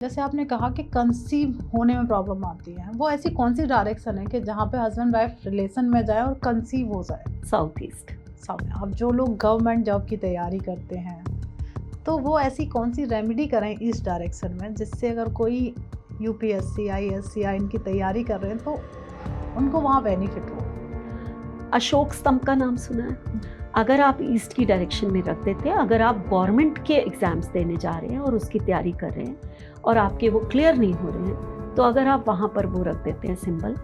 जैसे आपने कहा कि कंसीव होने में प्रॉब्लम आती है, वो ऐसी कौन सी डायरेक्शन है कि जहाँ पे हस्बैंड वाइफ रिलेशन में जाए और कंसीव हो जाए? South east. अब जो लोग गवर्नमेंट जॉब की तैयारी करते हैं, तो वो ऐसी कौन सी रेमेडी करें इस डायरेक्शन में, जिससे अगर कोई यूपीएससी आईएएससी या इनकी तैयारी कर रहे हैं तो उनको वहाँ बेनिफिट हो? अशोक स्तंभ का नाम सुना है? अगर आप ईस्ट की डायरेक्शन में रख देते हैं, अगर आप गवर्नमेंट के एग्जाम्स देने जा रहे हैं और उसकी तैयारी कर रहे हैं और आपके वो क्लियर नहीं हो रहे हैं, तो अगर आप वहाँ पर वो रख देते हैं सिंबल,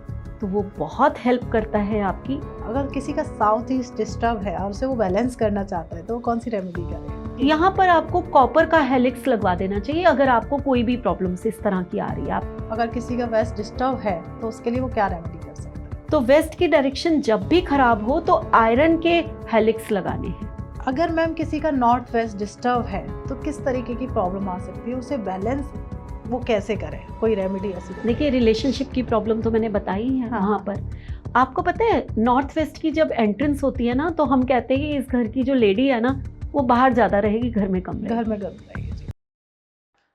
तो वो बहुत हेल्प करता है आपकी। अगर किसी का साउथ ईस्ट डिस्टर्ब है और उसे वो बैलेंस करना चाहता है, तो वो कौन सी रेमेडी करे? यहाँ पर आपको कॉपर का हेलिक्स लगवा देना चाहिए अगर आपको कोई भी प्रॉब्लम्स इस तरह की आ रही है। आप अगर किसी का वेस्ट डिस्टर्ब है तो उसके लिए वो क्या रेमेडी कर सकते हैं? तो वेस्ट की डायरेक्शन जब भी खराब हो तो आयरन के हेलिक्स लगाने हैं। अगर मैम किसी का नॉर्थ वेस्ट डिस्टर्ब है तो किस तरीके की प्रॉब्लम आ सकती है, उसे बैलेंस वो कैसे करें? कोई रेमेडी ऐसी? देखिए, रिलेशनशिप की प्रॉब्लम तो मैंने बताई है। हाँ। वहाँ पर आपको पता है, नॉर्थ वेस्ट की जब एंट्रेंस होती है ना, तो हम कहते हैं कि इस घर की जो लेडी है ना, वो बाहर ज्यादा रहेगी, घर में कम रहेगी। घर में गर्म रहेगी।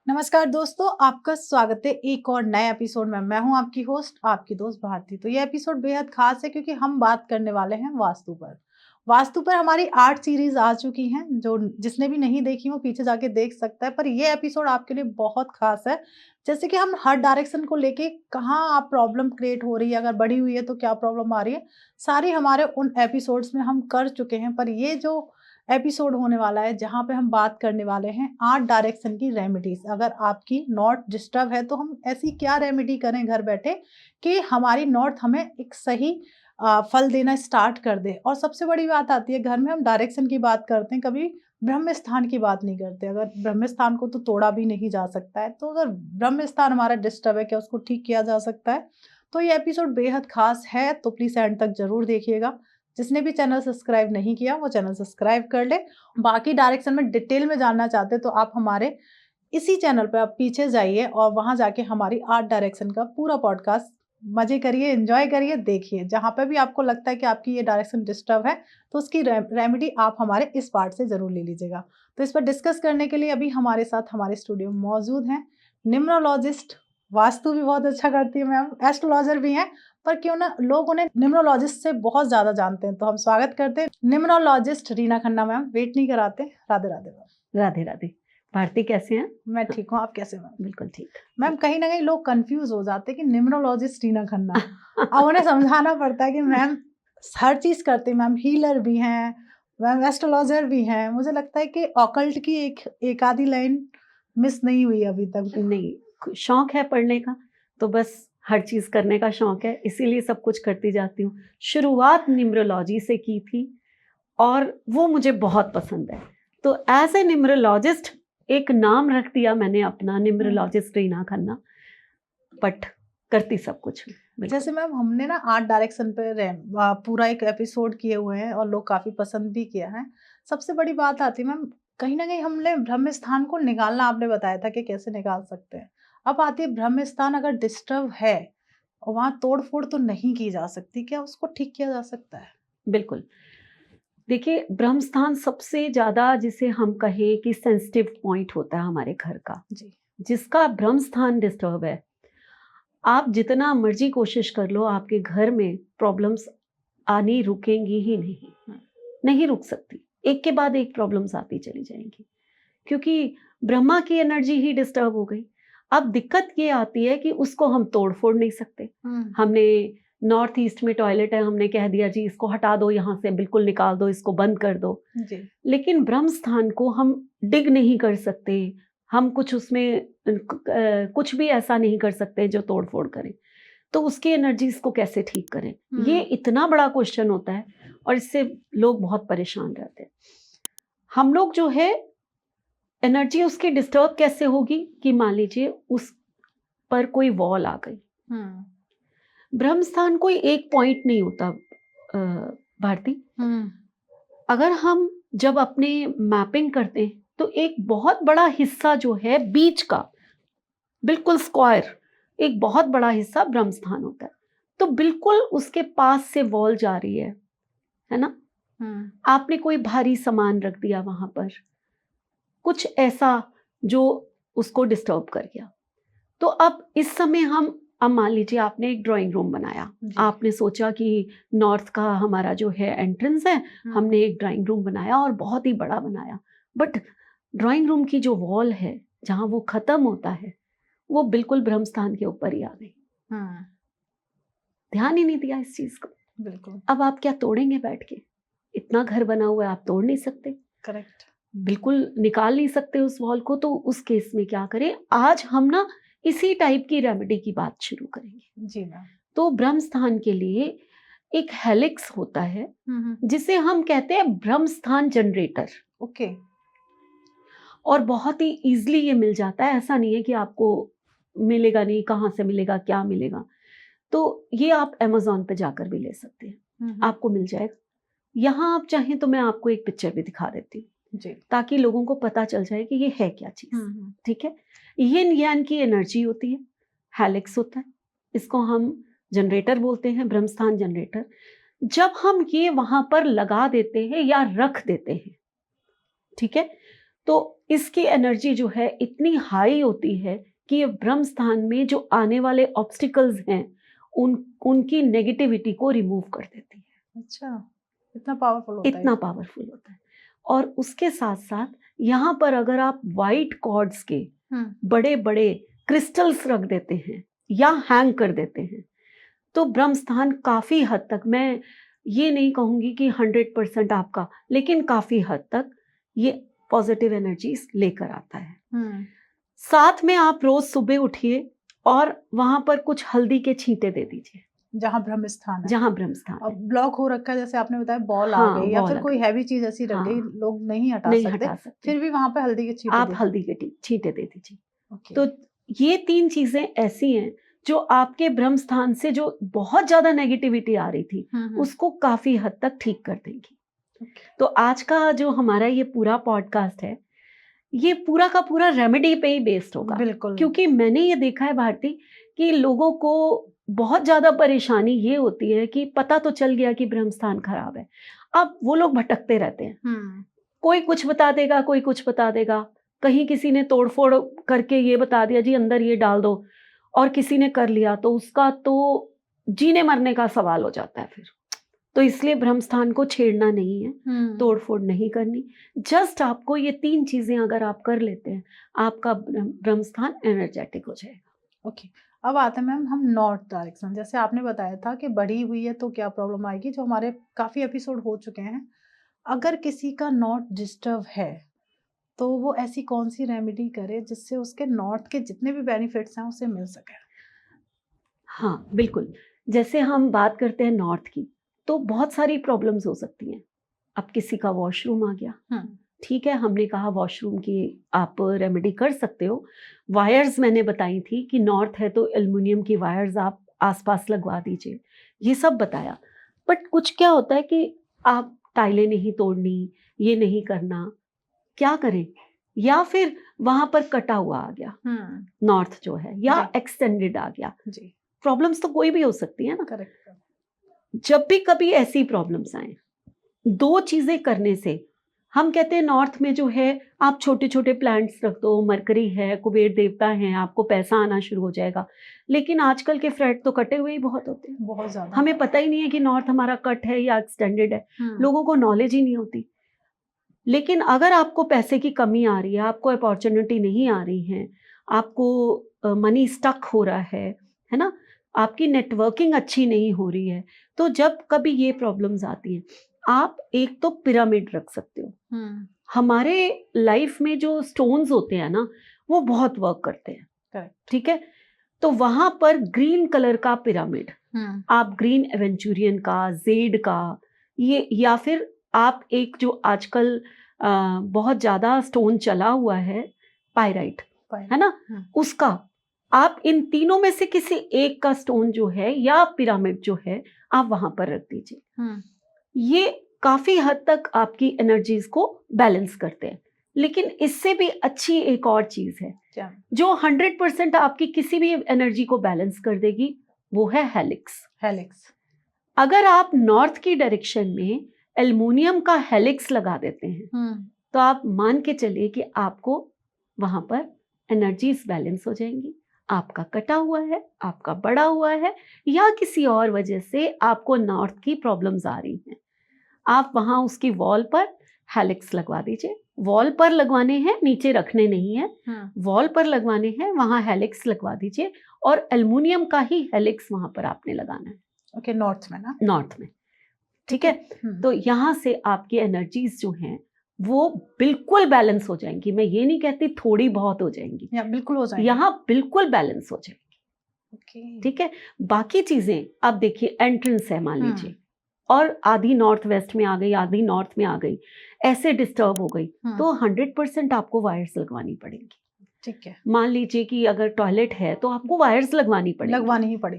नमस्कार दोस्तों, आपका स्वागत है एक और नए एपिसोड में। मैं हूं आपकी होस्ट, आपकी दोस्त भारती। तो ये एपिसोड बेहद खास है क्योंकि हम बात करने वाले हैं वास्तु पर। वास्तु पर हमारी 8 सीरीज आ चुकी हैं, जो जिसने भी नहीं देखी वो पीछे जाके देख सकता है। पर ये एपिसोड आपके लिए बहुत खास है। जैसे कि हम हर डायरेक्शन को लेके कहाँ आप प्रॉब्लम क्रिएट हो रही है, अगर बढ़ी हुई है तो क्या प्रॉब्लम आ रही है, सारी हमारे उन एपिसोड्स में हम कर चुके हैं। पर ये जो एपिसोड होने वाला है, जहाँ पे हम बात करने वाले हैं 8 डायरेक्शन की रेमेडीज। अगर आपकी नॉर्थ डिस्टर्ब है तो हम ऐसी क्या रेमेडी करें घर बैठे कि हमारी नॉर्थ हमें एक सही फल देना स्टार्ट कर दे। और सबसे बड़ी बात आती है, घर में हम डायरेक्शन की बात करते हैं, कभी ब्रह्म स्थान की बात नहीं करते। अगर ब्रह्म स्थान को तो तोड़ा भी नहीं जा सकता है, तो अगर ब्रह्म स्थान हमारा डिस्टर्ब है, क्या उसको ठीक किया जा सकता है? तो ये एपिसोड बेहद खास है, तो प्लीज एंड तक जरूर देखिएगा। जिसने भी चैनल सब्सक्राइब नहीं किया वो चैनल सब्सक्राइब कर ले। बाकी डायरेक्शन में डिटेल में जानना चाहते तो आप हमारे इसी चैनल पे आप पीछे जाइए और वहां जाके हमारी 8 डायरेक्शन का पूरा पॉडकास्ट मजे करिए, एंजॉय करिए, देखिए। जहां पे भी आपको लगता है कि आपकी ये डायरेक्शन डिस्टर्ब है तो उसकी रेमेडी आप हमारे इस पार्ट से जरूर ले लीजिएगा। तो इस पर डिस्कस करने के लिए अभी हमारे साथ हमारे स्टूडियो में मौजूद हैं न्यूमरोलॉजिस्ट। वास्तु भी बहुत अच्छा करती है मैम, एस्ट्रोलॉजर भी हैं, पर क्यों ना लोग उन्हें न्यूमरोलॉजिस्ट से बहुत ज्यादा जानते हैं। तो हम स्वागत करते हैं numerologist Reena Khanna ma'am. Wait नहीं कराते, राधे राधे मैम। राधे राधे। भारती कैसे हैं? मैं ठीक हूँ, आप कैसे मैम? बिल्कुल ठीक। मैम कहीं ना कहीं लोग कंफ्यूज हो जाते हैं कि न्यूमरोलॉजिस्ट रीना खन्ना, अब उन्हें समझाना पड़ता है कि मैम हर चीज करते हैं, मैम हीलर भी हैं, मैम एस्ट्रोलॉजर भी हैं। मुझे लगता है कि ऑकल्ट की एक आधी लाइन मिस नहीं हुई अभी तक। नहीं, शौक है पढ़ने का, तो बस हर चीज करने का शौक है, इसीलिए सब कुछ करती जाती हूँ। शुरुआत न्यूमरोलॉजी से की थी और वो मुझे बहुत पसंद है, तो एज ए न्यूमरोलॉजिस्ट एक नाम रख दिया मैंने अपना, न्यूमरोलॉजिस्ट रीना खन्ना, बट करती सब कुछ हूँ। बिल्कुल। जैसे मैम हमने ना 8 डायरेक्शन पे पूरा एक एपिसोड किए हुए हैं और लोग काफी पसंद भी किया है। सबसे बड़ी बात आती है मैम, कहीं ना कहीं हमने ब्रह्म स्थान को निकालना, आपने बताया था कि कैसे निकाल सकते हैं। अब आती है ब्रह्म स्थान अगर डिस्टर्ब है और वहां तोड़ फोड़ तो नहीं की जा सकती, क्या उसको ठीक किया जा सकता है? बिल्कुल। देखिए, ब्रह्म स्थान सबसे ज्यादा, जिसे हम कहें कि सेंसिटिव पॉइंट होता है हमारे घर का। जी। जिसका ब्रह्म स्थान डिस्टर्ब है, आप जितना मर्जी कोशिश कर लो, आपके घर में प्रॉब्लम्स आनी रुकेंगी ही नहीं। नहीं रुक सकती, एक के बाद एक प्रॉब्लम्स आती चली जाएंगी, क्योंकि ब्रह्मा की एनर्जी ही डिस्टर्ब हो गई। अब दिक्कत ये आती है कि उसको हम तोड़ फोड़ नहीं सकते। हमने नॉर्थ ईस्ट में टॉयलेट है, हमने कह दिया जी इसको हटा दो, यहाँ से बिल्कुल निकाल दो, इसको बंद कर दो जी। लेकिन ब्रह्म स्थान को हम डिग नहीं कर सकते, हम कुछ उसमें कुछ भी ऐसा नहीं कर सकते जो तोड़ फोड़ करें। तो उसकी एनर्जीज को कैसे ठीक करें, ये इतना बड़ा क्वेश्चन होता है और इससे लोग बहुत परेशान रहते हैं। हम लोग जो है, एनर्जी उसकी डिस्टर्ब कैसे होगी कि मान लीजिए उस पर कोई वॉल आ गई। ब्रह्म स्थान कोई एक पॉइंट नहीं होता भारती। अगर हम जब अपने मैपिंग करते हैं तो एक बहुत बड़ा हिस्सा जो है बीच का, बिल्कुल स्क्वायर, एक बहुत बड़ा हिस्सा ब्रह्म स्थान होता है। तो बिल्कुल उसके पास से वॉल जा रही है ना। आपने कोई भारी सामान रख दिया वहां पर, कुछ ऐसा जो उसको डिस्टर्ब कर गया, तो अब इस समय हम, अब मान लीजिए आपने एक ड्राइंग रूम बनाया, जी। आपने सोचा कि नॉर्थ का हमारा जो है एंट्रेंस है, हमने एक ड्राइंग रूम बनाया और बहुत ही बड़ा बनाया, बट ड्राइंग रूम की जो वॉल है जहाँ वो खत्म होता है वो बिल्कुल ब्रह्म स्थान के ऊपर ही आ गई, ध्यान ही नहीं दिया इस चीज को। बिल्कुल अब आप क्या तोड़ेंगे बैठ के? इतना घर बना हुआ है, आप तोड़ नहीं सकते, करेक्ट। बिल्कुल निकाल नहीं सकते उस वॉल को। तो उस केस में क्या करें, आज हम ना इसी टाइप की रेमेडी की बात शुरू करेंगे। जी मैम। तो ब्रह्म स्थान के लिए एक हेलिक्स होता है जिसे हम कहते हैं ब्रह्म स्थान जनरेटर, ओके। और बहुत ही इजीली ये मिल जाता है। ऐसा नहीं है कि आपको मिलेगा नहीं, कहाँ से मिलेगा, क्या मिलेगा। तो ये आप अमेज़न पे जाकर भी ले सकते हैं, आपको मिल जाएगा। यहाँ आप चाहें तो मैं आपको एक पिक्चर भी दिखा देती हूँ जी। ताकि लोगों को पता चल जाए कि ये है क्या चीज़। ठीक है, यिन यान की एनर्जी होती है, हेलिक्स होता है, इसको हम जनरेटर बोलते हैं, ब्रह्मस्थान जनरेटर। जब हम ये वहां पर लगा देते हैं या रख देते हैं, ठीक है, तो इसकी एनर्जी जो है इतनी हाई होती है कि ये ब्रह्म स्थान में जो आने वाले ऑब्स्टिकल्स हैं उनकी नेगेटिविटी को रिमूव कर देती है। अच्छा, इतना पावरफुल होता है? इतना पावरफुल होता है। और उसके साथ साथ यहाँ पर अगर आप वाइट कॉर्ड्स के बड़े बड़े क्रिस्टल्स रख देते हैं या हैंग कर देते हैं तो ब्रह्म स्थान काफी हद तक, मैं ये नहीं कहूंगी कि 100% आपका, लेकिन काफी हद तक ये पॉजिटिव एनर्जीज लेकर आता है। साथ में आप रोज सुबह उठिए और वहां पर कुछ हल्दी के छींटे दे दीजिए जहाँ ब्रह्म स्थान है। जहाँ ब्रह्म स्थान है। अब ब्लॉक हो रखा है जैसे आपने बताया, बॉल हाँ, आ गई या बॉल फिर आ कोई गई। हैवी चीज ऐसी रख हाँ, गई, लोग नहीं हटा नहीं सकते, हटा सकते, फिर भी वहां पे हल्दी के छींटे आप दे हल्दी के छींटे दे दीजिए। ओके। तो ये 3 चीजें ऐसी हैं जो आपके ब्रह्म स्थान से जो बहुत ज्यादा नेगेटिविटी आ रही थी उसको काफी हद तक ठीक कर देंगी। तो आज का जो हमारा ये पूरा पॉडकास्ट है ये पूरा का पूरा रेमेडी पे ही बेस्ड होगा। बिल्कुल। क्योंकि मैंने ये देखा है भारती कि लोगों को बहुत ज्यादा परेशानी ये होती है कि पता तो चल गया कि ब्रह्म स्थान खराब है, अब वो लोग भटकते रहते हैं। कोई कुछ बता देगा, कोई कुछ बता देगा, कहीं किसी ने तोड़फोड़ करके ये बता दिया जी अंदर ये डाल दो, और किसी ने कर लिया तो उसका तो जीने मरने का सवाल हो जाता है फिर। तो इसलिए ब्रह्म स्थान को छेड़ना नहीं है, तोड़फोड़ नहीं करनी। जस्ट आपको ये 3 चीजें अगर आप कर लेते हैं आपका ब्रह्म स्थान एनर्जेटिक हो जाएगा। ओके। अब आते हैं मैम हम नॉर्थ डायरेक्शन, जैसे आपने बताया था कि बढ़ी हुई है तो क्या प्रॉब्लम आएगी, जो हमारे काफी एपिसोड हो चुके हैं। अगर किसी का नॉर्थ डिस्टर्ब है तो वो ऐसी कौन सी रेमेडी करे जिससे उसके नॉर्थ के जितने भी बेनिफिट्स हैं उसे मिल सके? हाँ बिल्कुल, जैसे हम बात करते हैं नॉर्थ की तो बहुत सारी प्रॉब्लम्स हो सकती हैं। अब किसी का वॉशरूम आ गया, ठीक है, हमने कहा वॉशरूम की आप रेमेडी कर सकते हो। वायर्स मैंने बताई थी कि नॉर्थ है तो एल्युमिनियम की वायर्स आप आसपास लगवा दीजिए, ये सब बताया। बट कुछ क्या होता है कि आप टाइलें नहीं तोड़नी, ये नहीं करना, क्या करें? या फिर वहां पर कटा हुआ आ गया नॉर्थ जो है, या एक्सटेंडेड आ गया। जी। प्रॉब्लम्स तो कोई भी हो सकती है ना। करेक्ट। जब भी कभी ऐसी प्रॉब्लम्स आए, 2 चीजें करने से, हम कहते हैं नॉर्थ में जो है आप छोटे छोटे प्लांट्स रख दो, मरकरी है, कुबेर देवता है, आपको पैसा आना शुरू हो जाएगा। लेकिन आजकल के फ्लैट तो कटे हुए ही बहुत होते हैं, बहुत ज्यादा। हमें पता ही नहीं है कि नॉर्थ हमारा कट है या एक्सटेंडेड है, लोगों को नॉलेज ही नहीं होती। लेकिन अगर आपको पैसे की कमी आ रही है, आपको अपॉर्चुनिटी नहीं आ रही है, आपको मनी स्टक हो रहा है ना, आपकी नेटवर्किंग अच्छी नहीं हो रही है, तो जब कभी ये प्रॉब्लम्स आती हैं आप एक तो पिरामिड रख सकते हो। हमारे लाइफ में जो स्टोन्स होते हैं ना वो बहुत वर्क करते हैं। करेक्ट। ठीक है, तो वहां पर ग्रीन कलर का पिरामिड, आप ग्रीन एवेंचुरियन का, जेड का, ये, या फिर आप एक जो आजकल बहुत ज्यादा स्टोन चला हुआ है पायराइट, है ना, उसका आप इन तीनों में से किसी एक का स्टोन जो है या पिरामिड जो है आप वहां पर रख दीजिए। ये काफी हद तक आपकी एनर्जीज को बैलेंस करते हैं। लेकिन इससे भी अच्छी एक और चीज है जो 100% आपकी किसी भी एनर्जी को बैलेंस कर देगी, वो है हेलिक्स। हेलिक्स अगर आप नॉर्थ की डायरेक्शन में एल्युमिनियम का हेलिक्स लगा देते हैं तो आप मान के चलिए कि आपको वहां पर एनर्जीज बैलेंस हो जाएंगी, आपका कटा हुआ है, आपका बड़ा हुआ है, या किसी और वजह से आपको नॉर्थ की प्रॉब्लम्स आ रही हैं, आप वहाँ उसकी वॉल पर हेलिक्स लगवा दीजिए। वॉल पर लगवाने हैं, नीचे रखने नहीं है, वॉल पर लगवाने हैं, वहाँ हेलिक्स लगवा दीजिए, और एल्युमिनियम का ही हेलिक्स वहाँ पर आपने लगाना है। ओके, नॉर्थ में ना? नॉर्थ में, ठीक है। तो यहाँ से आपकी एनर्जीज जो हैं वो बिल्कुल बैलेंस हो जाएंगी। मैं ये नहीं कहती थोड़ी बहुत हो जाएंगी, या बिल्कुल हो जाएंगे। यहाँ बिल्कुल बैलेंस हो जाएंगी। ओके, ठीक है। बाकी चीजें, अब देखिए एंट्रेंस है मान लीजिए, और आधी नॉर्थ वेस्ट में आ गई, आधी नॉर्थ में आ गई, ऐसे डिस्टर्ब हो गई, तो 100% आपको वायर्स लगवानी पड़ेंगी। ठीक है। मान लीजिए कि अगर टॉयलेट है तो आपको वायर्स लगवानी पड़ेंगी,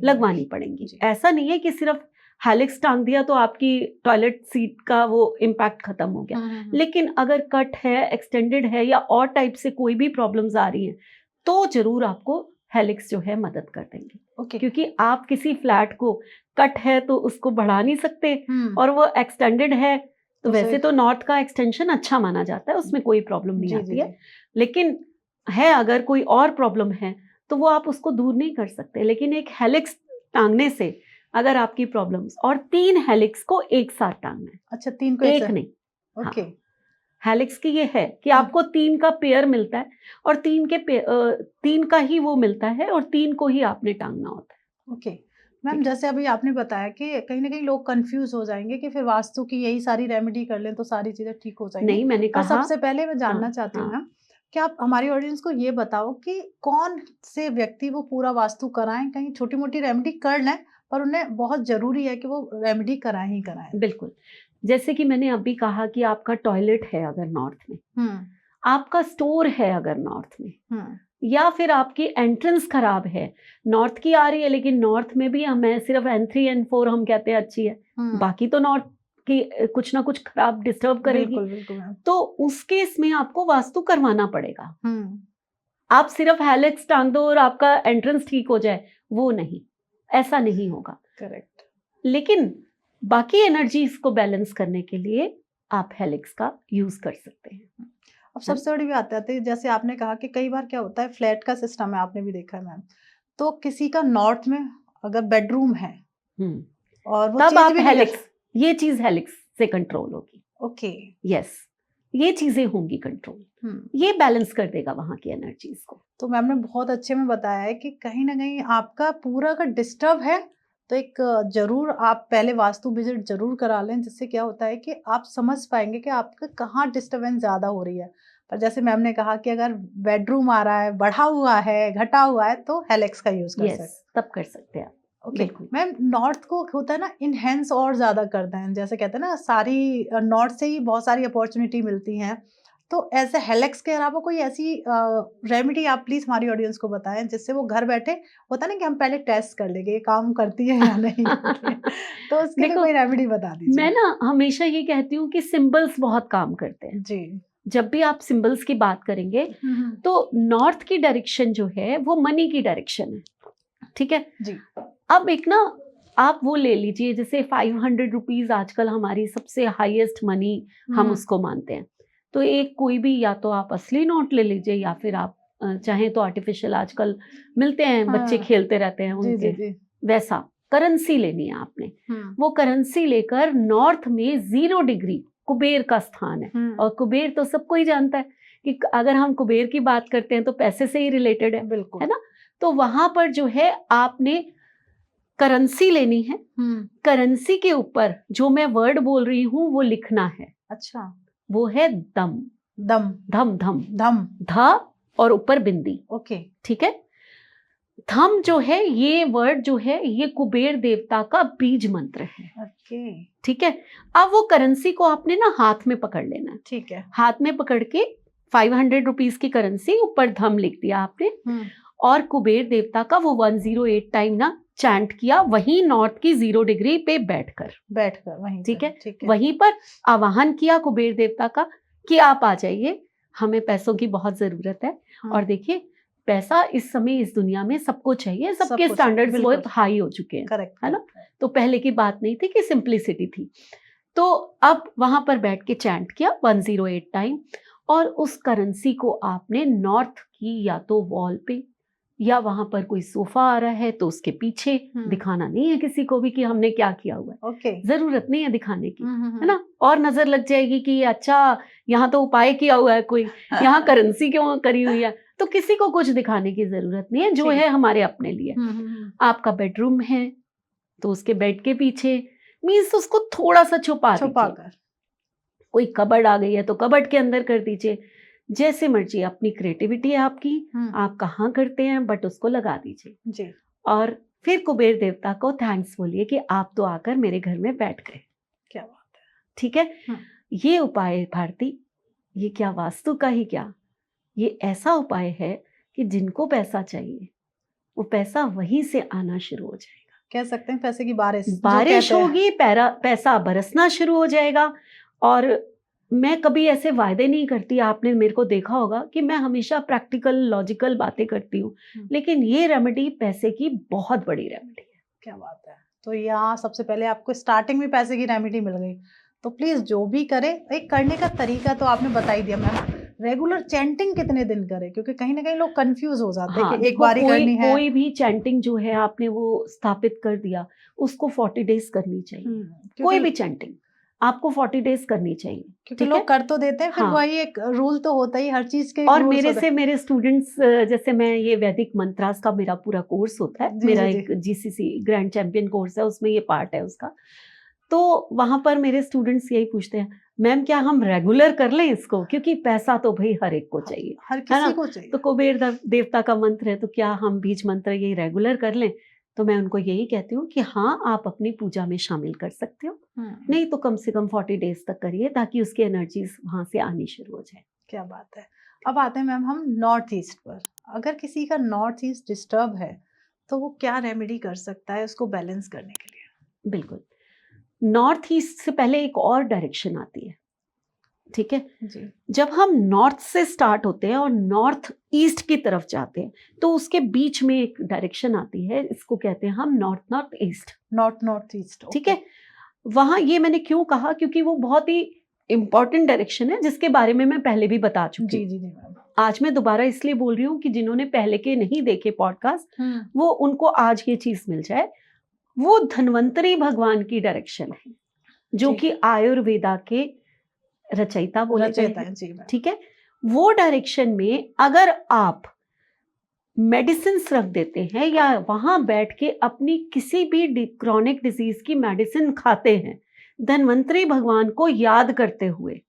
लगवानी पड़ेंगी। ऐसा नहीं है कि सिर्फ हेलिक्स टांग दिया तो आपकी टॉयलेट सीट का वो इम्पैक्ट खत्म हो गया। लेकिन अगर कट है, एक्सटेंडेड है, या और टाइप से कोई भी प्रॉब्लम्स आ रही हैं, तो जरूर आपको हेलिक्स जो है मदद कर देंगे। क्योंकि आप किसी फ्लैट को, कट है तो उसको बढ़ा नहीं सकते, और वो एक्सटेंडेड है तो वैसे तो नॉर्थ का एक्सटेंशन अच्छा माना जाता है, उसमें कोई प्रॉब्लम नहीं आती है। लेकिन है अगर कोई और प्रॉब्लम है तो वो आप उसको दूर नहीं कर सकते। लेकिन एक हेलिक्स टांगने से अगर आपकी प्रॉब्लम्स, और 3 हेलिक्स को एक साथ टांगना है। अच्छा, 3 को एक नहीं। ओके। हाँ, हेलिक्स की ये है कि आपको 3 का पेयर मिलता है, और 3 का ही वो मिलता है, और 3 को ही आपने टांगना होता है। ओके मैम, जैसे अभी आपने बताया कि कहीं ना कहीं लोग कंफ्यूज हो जाएंगे कि फिर वास्तु की यही सारी रेमेडी कर लें तो सारी चीजें ठीक हो जाएंगी। नहीं, मैंने कहा, सबसे पहले मैं जानना चाहती हूँ मैम कि आप हमारी ऑडियंस को ये बताओ कि कौन से व्यक्ति वो पूरा वास्तु कराएं। कहीं छोटी मोटी रेमेडी कर लें, पर उन्हें बहुत जरूरी है कि वो रेमेडी कराएं ही कराएं। बिल्कुल, जैसे कि मैंने अभी कहा कि आपका टॉयलेट है अगर नॉर्थ में, आपका स्टोर है अगर नॉर्थ में, या फिर आपकी एंट्रेंस खराब है, नॉर्थ की आ रही है लेकिन नॉर्थ में भी हमें सिर्फ N3 N4 हम कहते हैं अच्छी है, बाकी तो नॉर्थ की कुछ ना कुछ खराब डिस्टर्ब करेगी। बिल्कुल तो उस केस में आपको वास्तु करवाना पड़ेगा। आप सिर्फ हेलिक्स टांग दो और आपका एंट्रेंस ठीक हो जाए, वो नहीं, ऐसा नहीं होगा। करेक्ट। लेकिन बाकी एनर्जीज को बैलेंस करने के लिए आप हेलिक्स का यूज कर सकते हैं। अब सबसे बड़ी बात आती है, जैसे आपने कहा कि कई बार क्या होता है, फ्लैट का सिस्टम है, आपने भी देखा है मैम, तो किसी का नॉर्थ में अगर बेडरूम है और वो तब आप भी हेलिक्स, ये चीज हेलिक्स से कंट्रोल होगी। ओके, यस, ये चीजें होंगी कंट्रोल, ये बैलेंस कर देगा वहां की एनर्जीज को। तो मैम ने बहुत अच्छे में बताया है कि कहीं ना कहीं आपका पूरा का डिस्टर्ब है, तो एक जरूर आप पहले वास्तु विजिट जरूर करा लें, जिससे क्या होता है कि आप समझ पाएंगे कि आपका कहाँ डिस्टर्बेंस ज्यादा हो रही है। पर जैसे मैम ने कहा कि अगर बेडरूम आ रहा है, बढ़ा हुआ है, घटा हुआ है, तो हेलेक्स का यूज कर सकते हैं। तब कर सकते हैं। ओके मैम, नॉर्थ को होता है ना इनहेंस और ज्यादा करते हैं, जैसे कहते हैं ना सारी नॉर्थ से ही बहुत सारी अपॉर्चुनिटी मिलती हैं, तो ऐसे हेलेक्स के अलावा कोई ऐसी रेमेडी आप प्लीज हमारी ऑडियंस को बताएं जिससे वो घर बैठे, होता ना कि हम पहले टेस्ट कर लेंगे ये काम करती है या नहीं तो उसके लिए कोई रेमेडी बता दीजिए। मैं ना हमेशा ये कहती हूँ कि सिंबल्स बहुत काम करते हैं जी। जब भी आप सिंबल्स की बात करेंगे तो नॉर्थ की डायरेक्शन जो है वो मनी की डायरेक्शन है, ठीक है जी। अब एक ना आप वो ले लीजिए, जैसे 500 रुपीज आजकल हमारी सबसे हाईएस्ट मनी हम उसको मानते हैं, तो एक कोई भी, या तो आप असली नोट ले लीजिए या फिर आप चाहें तो आर्टिफिशियल आजकल मिलते हैं, बच्चे खेलते रहते हैं उनके, वैसा करेंसी लेनी है आपने। वो करेंसी लेकर, नॉर्थ में 0 डिग्री कुबेर का स्थान है, और कुबेर तो सबको ही जानता है कि अगर हम कुबेर की बात करते हैं तो पैसे से ही रिलेटेड है, बिल्कुल, है ना। तो वहां पर जो है आपने करेंसी लेनी है, करेंसी के ऊपर जो मैं वर्ड बोल रही हूँ वो लिखना है। अच्छा, वो है दम, दम, धम, धम, धम, ध और ऊपर बिंदी। ओके, ठीक है। धम जो है, ये वर्ड जो है, ये कुबेर देवता का बीज मंत्र है। ओके, ठीक है। अब वो करेंसी को आपने ना हाथ में पकड़ लेना है, ठीक है। हाथ में पकड़ के 500 रुपीज की करेंसी, ऊपर धम लिख दिया आपने, और कुबेर देवता का वो 108 टाइम ना चैंट किया, वहीं नॉर्थ की 0 डिग्री पे बैठकर वहीं, ठीक है, वहीं पर आवाहन किया कुबेर देवता का कि आप आ जाइए, हमें पैसों की बहुत जरूरत है। और देखिए, पैसा इस समय इस दुनिया में सबको चाहिए, सबके स्टैंडर्ड्स बहुत हाई हो चुके हैं, करेक्ट, है ना। तो पहले की बात नहीं थी कि सिंप्लिसिटी थी। तो अब वहां पर बैठ के चैंट किया 108 टाइम, और उस करेंसी को आपने नॉर्थ की या तो वॉल पे या वहां पर कोई सोफा आ रहा है तो उसके पीछे दिखाना नहीं है किसी को भी कि हमने क्या किया हुआ है। ओके। जरूरत नहीं है दिखाने की, है ना। और नजर लग जाएगी कि अच्छा यहाँ तो उपाय किया हुआ है कोई, यहाँ करेंसी क्यों करी हुई है, तो किसी को कुछ दिखाने की जरूरत नहीं है, जो ठीक। है हमारे अपने लिए। आपका बेडरूम है तो उसके बेड के पीछे मीन्स उसको थोड़ा सा छुपा दीजिए। कोई कबर्ड आ गई है तो कबर्ड के अंदर कर दीजिए, जैसे मर्जी, अपनी क्रिएटिविटी है आपकी, आप कहाँ करते हैं, बट उसको लगा दीजिए जी। और फिर कुबेर देवता को थैंक्स बोलिए कि आप तो आकर मेरे घर में बैठ गए। क्या बात है। ठीक है। ये उपाय भारती, ये क्या वास्तु का ही क्या, ये ऐसा उपाय है कि जिनको पैसा चाहिए वो पैसा वहीं से आना शुरू हो जाएगा। कह सकते हैं पैसे की बारिश होगी, पैसा बरसना शुरू हो जाएगा। और मैं कभी ऐसे वायदे नहीं करती, आपने मेरे को देखा होगा कि मैं हमेशा प्रैक्टिकल लॉजिकल बातें करती हूँ, लेकिन ये रेमेडी पैसे की बहुत बड़ी रेमेडी है। क्या बात है। तो यहाँ सबसे पहले आपको स्टार्टिंग में पैसे की रेमेडी मिल गई, तो प्लीज जो भी करे, एक करने का तरीका तो आपने बता ही दिया मैम। रेगुलर चैंटिंग कितने दिन करे, क्योंकि कहीं ना कहीं लोग कंफ्यूज हो जाते हैं कि एक बार ही करनी है। कोई भी चैंटिंग जो है आपने वो स्थापित कर दिया, उसको 40 डेज करनी चाहिए। कोई भी चैंटिंग आपको 40 डेज करनी चाहिए, क्योंकि लोग कर तो देते हैं, फिर वही एक रूल तो होता ही हर चीज के। और मेरे स्टूडेंट्स, जैसे मैं ये वैदिक मंत्रास का मेरा पूरा कोर्स होता है, मेरा एक GCC ग्रैंड चैंपियन कोर्स है, उसमें ये पार्ट है उसका। तो वहां पर मेरे स्टूडेंट्स यही पूछते हैं, मैम क्या हम रेगुलर कर लें इसको, क्योंकि पैसा तो भाई हर एक को चाहिए, हर किसी को चाहिए। तो कुबेर देवता का मंत्र है, तो क्या हम बीज मंत्र ये रेगुलर कर लें? तो मैं उनको यही कहती हूँ कि हाँ, आप अपनी पूजा में शामिल कर सकते हो, नहीं तो कम से कम 40 डेज तक करिए, ताकि उसकी एनर्जीज वहां से आनी शुरू हो जाए। क्या बात है। अब आते हैं मैम हम नॉर्थ ईस्ट पर। अगर किसी का नॉर्थ ईस्ट डिस्टर्ब है तो वो क्या रेमेडी कर सकता है उसको बैलेंस करने के लिए? बिल्कुल, नॉर्थ ईस्ट से पहले एक और डायरेक्शन आती है, ठीक है जी। जब हम नॉर्थ से स्टार्ट होते हैं और नॉर्थ ईस्ट की तरफ जाते हैं, तो उसके बीच में एक डायरेक्शन आती है, इसको कहते हैं हम नॉर्थ ईस्ट। नॉर्थ ईस्ट, ठीक है। वहां ये मैंने क्यों कहा, क्योंकि वो बहुत ही इंपॉर्टेंट डायरेक्शन है, जिसके बारे में मैं पहले भी बता चुकी हूँ। आज मैं दोबारा इसलिए बोल रही हूँ कि जिन्होंने पहले के नहीं देखे पॉडकास्ट, वो उनको आज ये चीज मिल जाए। वो धन्वंतरी भगवान की डायरेक्शन है, जो कि आयुर्वेदा के रचयिता बोले जाते हैं, ठीक है। वो डायरेक्शन में अगर आप मेडिसिन रख देते हैं या वहां बैठ के अपनी किसी भी क्रॉनिक डिजीज की मेडिसिन खाते हैं धन्वंतरी भगवान को याद करते हुए,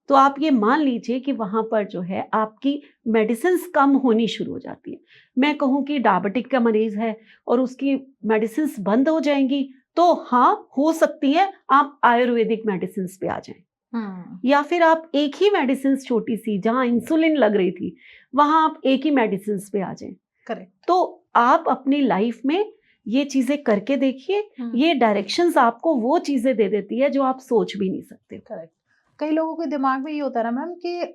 तो आप ये मान लीजिए कि वहां पर जो है आपकी मेडिसिन कम होनी शुरू हो जाती है। मैं कहूँ कि डायबिटिक का मरीज है और उसकी मेडिसिन बंद हो जाएंगी, तो हाँ, हो सकती है आप आयुर्वेदिक मेडिसिन पे आ जाएं, या फिर आप एक ही मेडिसिन छोटी सी, जहां इंसुलिन लग रही थी वहां आप एक ही मेडिसिन पे आ जाएं। करेक्ट। तो आप अपनी लाइफ में ये चीजें करके देखिए, ये डायरेक्शंस आपको वो चीजें दे देती है जो आप सोच भी नहीं सकते। करेक्ट। कई लोगों के दिमाग में ये होता है ना मैम कि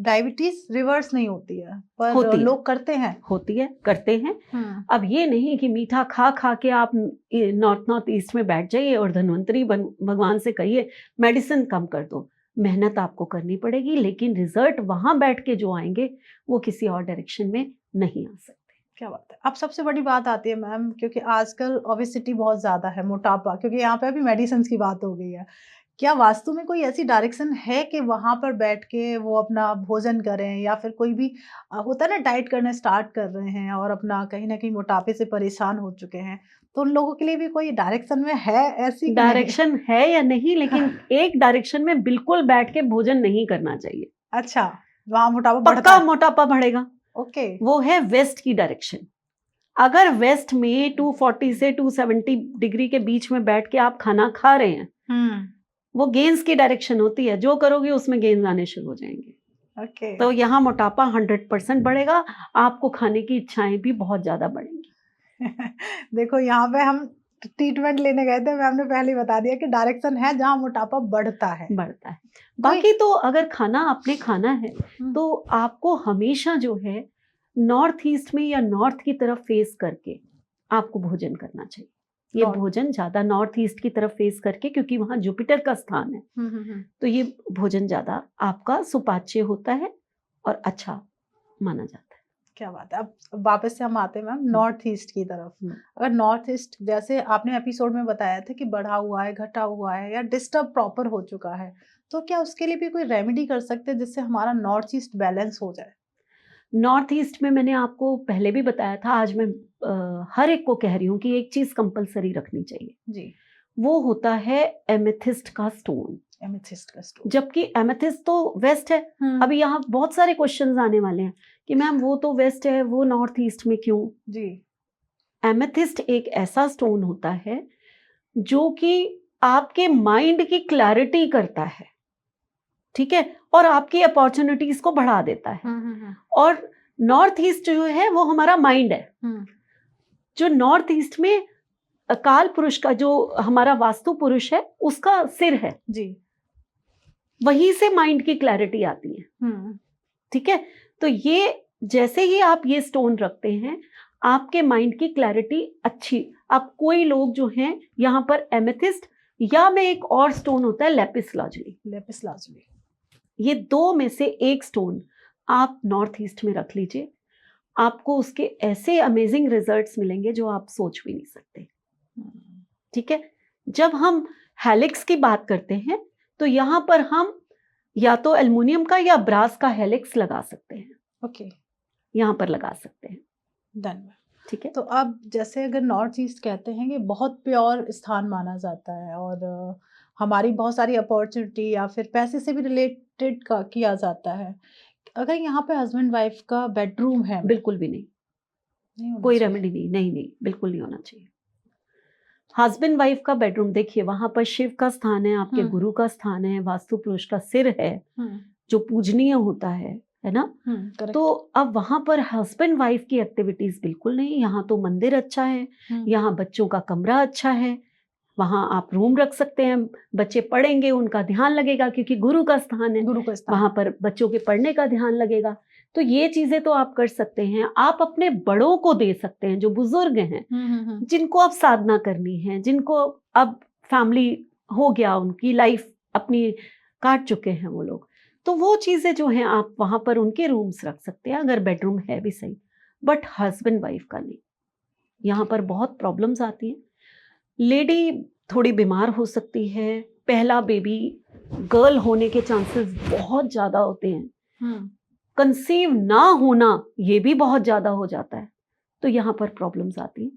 डायबिटीज रिवर्स नहीं होती है, पर लोग करते हैं। होती है, करते हैं। अब ये नहीं कि मीठा खा खा के आप नॉर्थ ईस्ट में बैठ जाइए और धन्वंतरी भगवान से कहिए मेडिसिन कम कर दो। मेहनत आपको करनी पड़ेगी, लेकिन रिजल्ट वहां बैठ के जो आएंगे वो किसी और डायरेक्शन में नहीं आ सकते। क्या बात है। अब सबसे बड़ी बात आती है मैम, क्योंकि आजकल ओबेसिटी बहुत ज्यादा है, मोटापा, क्योंकि यहाँ पे अभी मेडिसिन की बात हो गई है। क्या वास्तु में कोई ऐसी डायरेक्शन है कि वहां पर बैठ के वो अपना भोजन करें, या फिर कोई भी होता है ना डाइट करना स्टार्ट कर रहे हैं और अपना कहीं ना कहीं मोटापे से परेशान हो चुके हैं, तो उन लोगों के लिए भी कोई डायरेक्शन में है ऐसी? डायरेक्शन है या नहीं, लेकिन एक डायरेक्शन में बिल्कुल बैठ के भोजन नहीं करना चाहिए। अच्छा, वहां मोटापा बढ़ता है? मोटापा बढ़ेगा। ओके। वो है वेस्ट की डायरेक्शन। अगर वेस्ट में 240 से 270 डिग्री के बीच में बैठ के आप खाना खा रहे हैं, वो गेंस की डायरेक्शन होती है, जो करोगे उसमें गेंस आने शुरू हो जाएंगे। ओके। तो यहाँ मोटापा 100% बढ़ेगा, आपको खाने की इच्छाएं भी बहुत ज्यादा बढ़ेंगी। देखो, यहाँ पे हम ट्रीटमेंट लेने गए थे, मैम ने पहले ही बता दिया कि डायरेक्शन है जहाँ मोटापा बढ़ता है। बाकी तो अगर खाना आपने खाना है तो आपको हमेशा जो है नॉर्थ ईस्ट में या नॉर्थ की तरफ फेस करके आपको भोजन करना चाहिए। ये भोजन ज्यादा नॉर्थ ईस्ट की तरफ फेस करके, क्योंकि वहां जुपिटर का स्थान है, तो ये भोजन ज्यादा आपका सुपाच्य होता है और अच्छा माना जाता है। क्या बात है। अब वापस से हम आते हैं मैम नॉर्थ ईस्ट की तरफ। अगर नॉर्थ ईस्ट जैसे आपने एपिसोड में बताया था कि बढ़ा हुआ है, घटा हुआ है या डिस्टर्ब प्रॉपर हो चुका है, तो क्या उसके लिए भी कोई रेमेडी कर सकते हैं जिससे हमारा नॉर्थ ईस्ट बैलेंस हो जाए? नॉर्थ ईस्ट में मैंने आपको पहले भी बताया था, आज मैं हर एक को कह रही हूँ कि एक चीज कंपलसरी रखनी चाहिए, जी। वो होता है एमेथिस्ट का स्टोन। एमेथिस्ट का स्टोन। जबकि एमेथिस्ट तो वेस्ट है। अभी यहाँ बहुत सारे क्वेश्चंस आने वाले हैं कि मैम वो तो वेस्ट है, वो नॉर्थ ईस्ट में क्यों? जी। एमेथिस्ट एक ऐसा स्टोन होता है जो कि आपके माइंड की क्लैरिटी करता है, ठीक है, और आपकी अपॉर्चुनिटीज को बढ़ा देता है। और नॉर्थ ईस्ट जो है वो हमारा माइंड है। जो नॉर्थ ईस्ट में काल पुरुष का, जो हमारा वास्तु पुरुष है, उसका सिर है जी। वहीं से माइंड की क्लैरिटी आती है, ठीक है। तो ये जैसे ही आप ये स्टोन रखते हैं, आपके माइंड की क्लैरिटी अच्छी। अब कोई लोग जो हैं यहाँ पर एमेथिस्ट या में एक और स्टोन होता है लेपिस लाजुली। Lapis lazuli. ये दो में से एक स्टोन आप नॉर्थ ईस्ट में रख लीजिए, आपको उसके ऐसे अमेजिंग रिजल्ट्स मिलेंगे जो आप सोच भी नहीं सकते, ठीक है। जब हम हेलिक्स की बात करते हैं तो यहाँ पर हम या तो एल्युमिनियम का या ब्रास का हेलिक्स लगा सकते हैं। ओके। यहाँ पर लगा सकते हैं। धन्यवाद। ठीक है। तो अब जैसे अगर नॉर्थ ईस्ट कहते हैं कि बहुत प्योर स्थान माना जाता है और हमारी बहुत सारी अपॉर्चुनिटी या फिर पैसे से भी रिलेटेड किया जाता है, अगर यहाँ पे हस्बैंड वाइफ का बेडरूम है, बिल्कुल भी नहीं, नहीं कोई चाहिए। रेमेडी नहीं, नहीं नहीं, बिल्कुल नहीं होना चाहिए। हस्बैंड वाइफ का बेडरूम देखिए, वहां पर शिव का स्थान है, आपके गुरु का स्थान है, वास्तु पुरुष का सिर है जो पूजनीय होता है ना। तो अब वहां पर हस्बैंड वाइफ की एक्टिविटीज बिल्कुल नहीं। यहाँ तो मंदिर अच्छा है, यहाँ बच्चों का कमरा अच्छा है, वहां आप रूम रख सकते हैं, बच्चे पढ़ेंगे, उनका ध्यान लगेगा क्योंकि गुरु का स्थान है, गुरु का स्थान। वहां पर बच्चों के पढ़ने का ध्यान लगेगा। तो ये चीजें तो आप कर सकते हैं। आप अपने बड़ों को दे सकते हैं, जो बुजुर्ग हैं, जिनको अब साधना करनी है, जिनको अब फैमिली हो गया, उनकी लाइफ अपनी काट चुके हैं वो लोग, तो वो चीजें जो हैं आप वहां पर उनके रूम्स रख सकते हैं, अगर बेडरूम है भी सही। बट हस्बैंड वाइफ का नहीं। यहाँ पर बहुत प्रॉब्लम्स आती हैं। लेडी थोड़ी बीमार हो सकती है, पहला बेबी गर्ल होने के चांसेस बहुत ज्यादा होते हैं, कंसीव ना होना ये भी बहुत ज्यादा हो जाता है, तो यहाँ पर प्रॉब्लम्स आती हैं।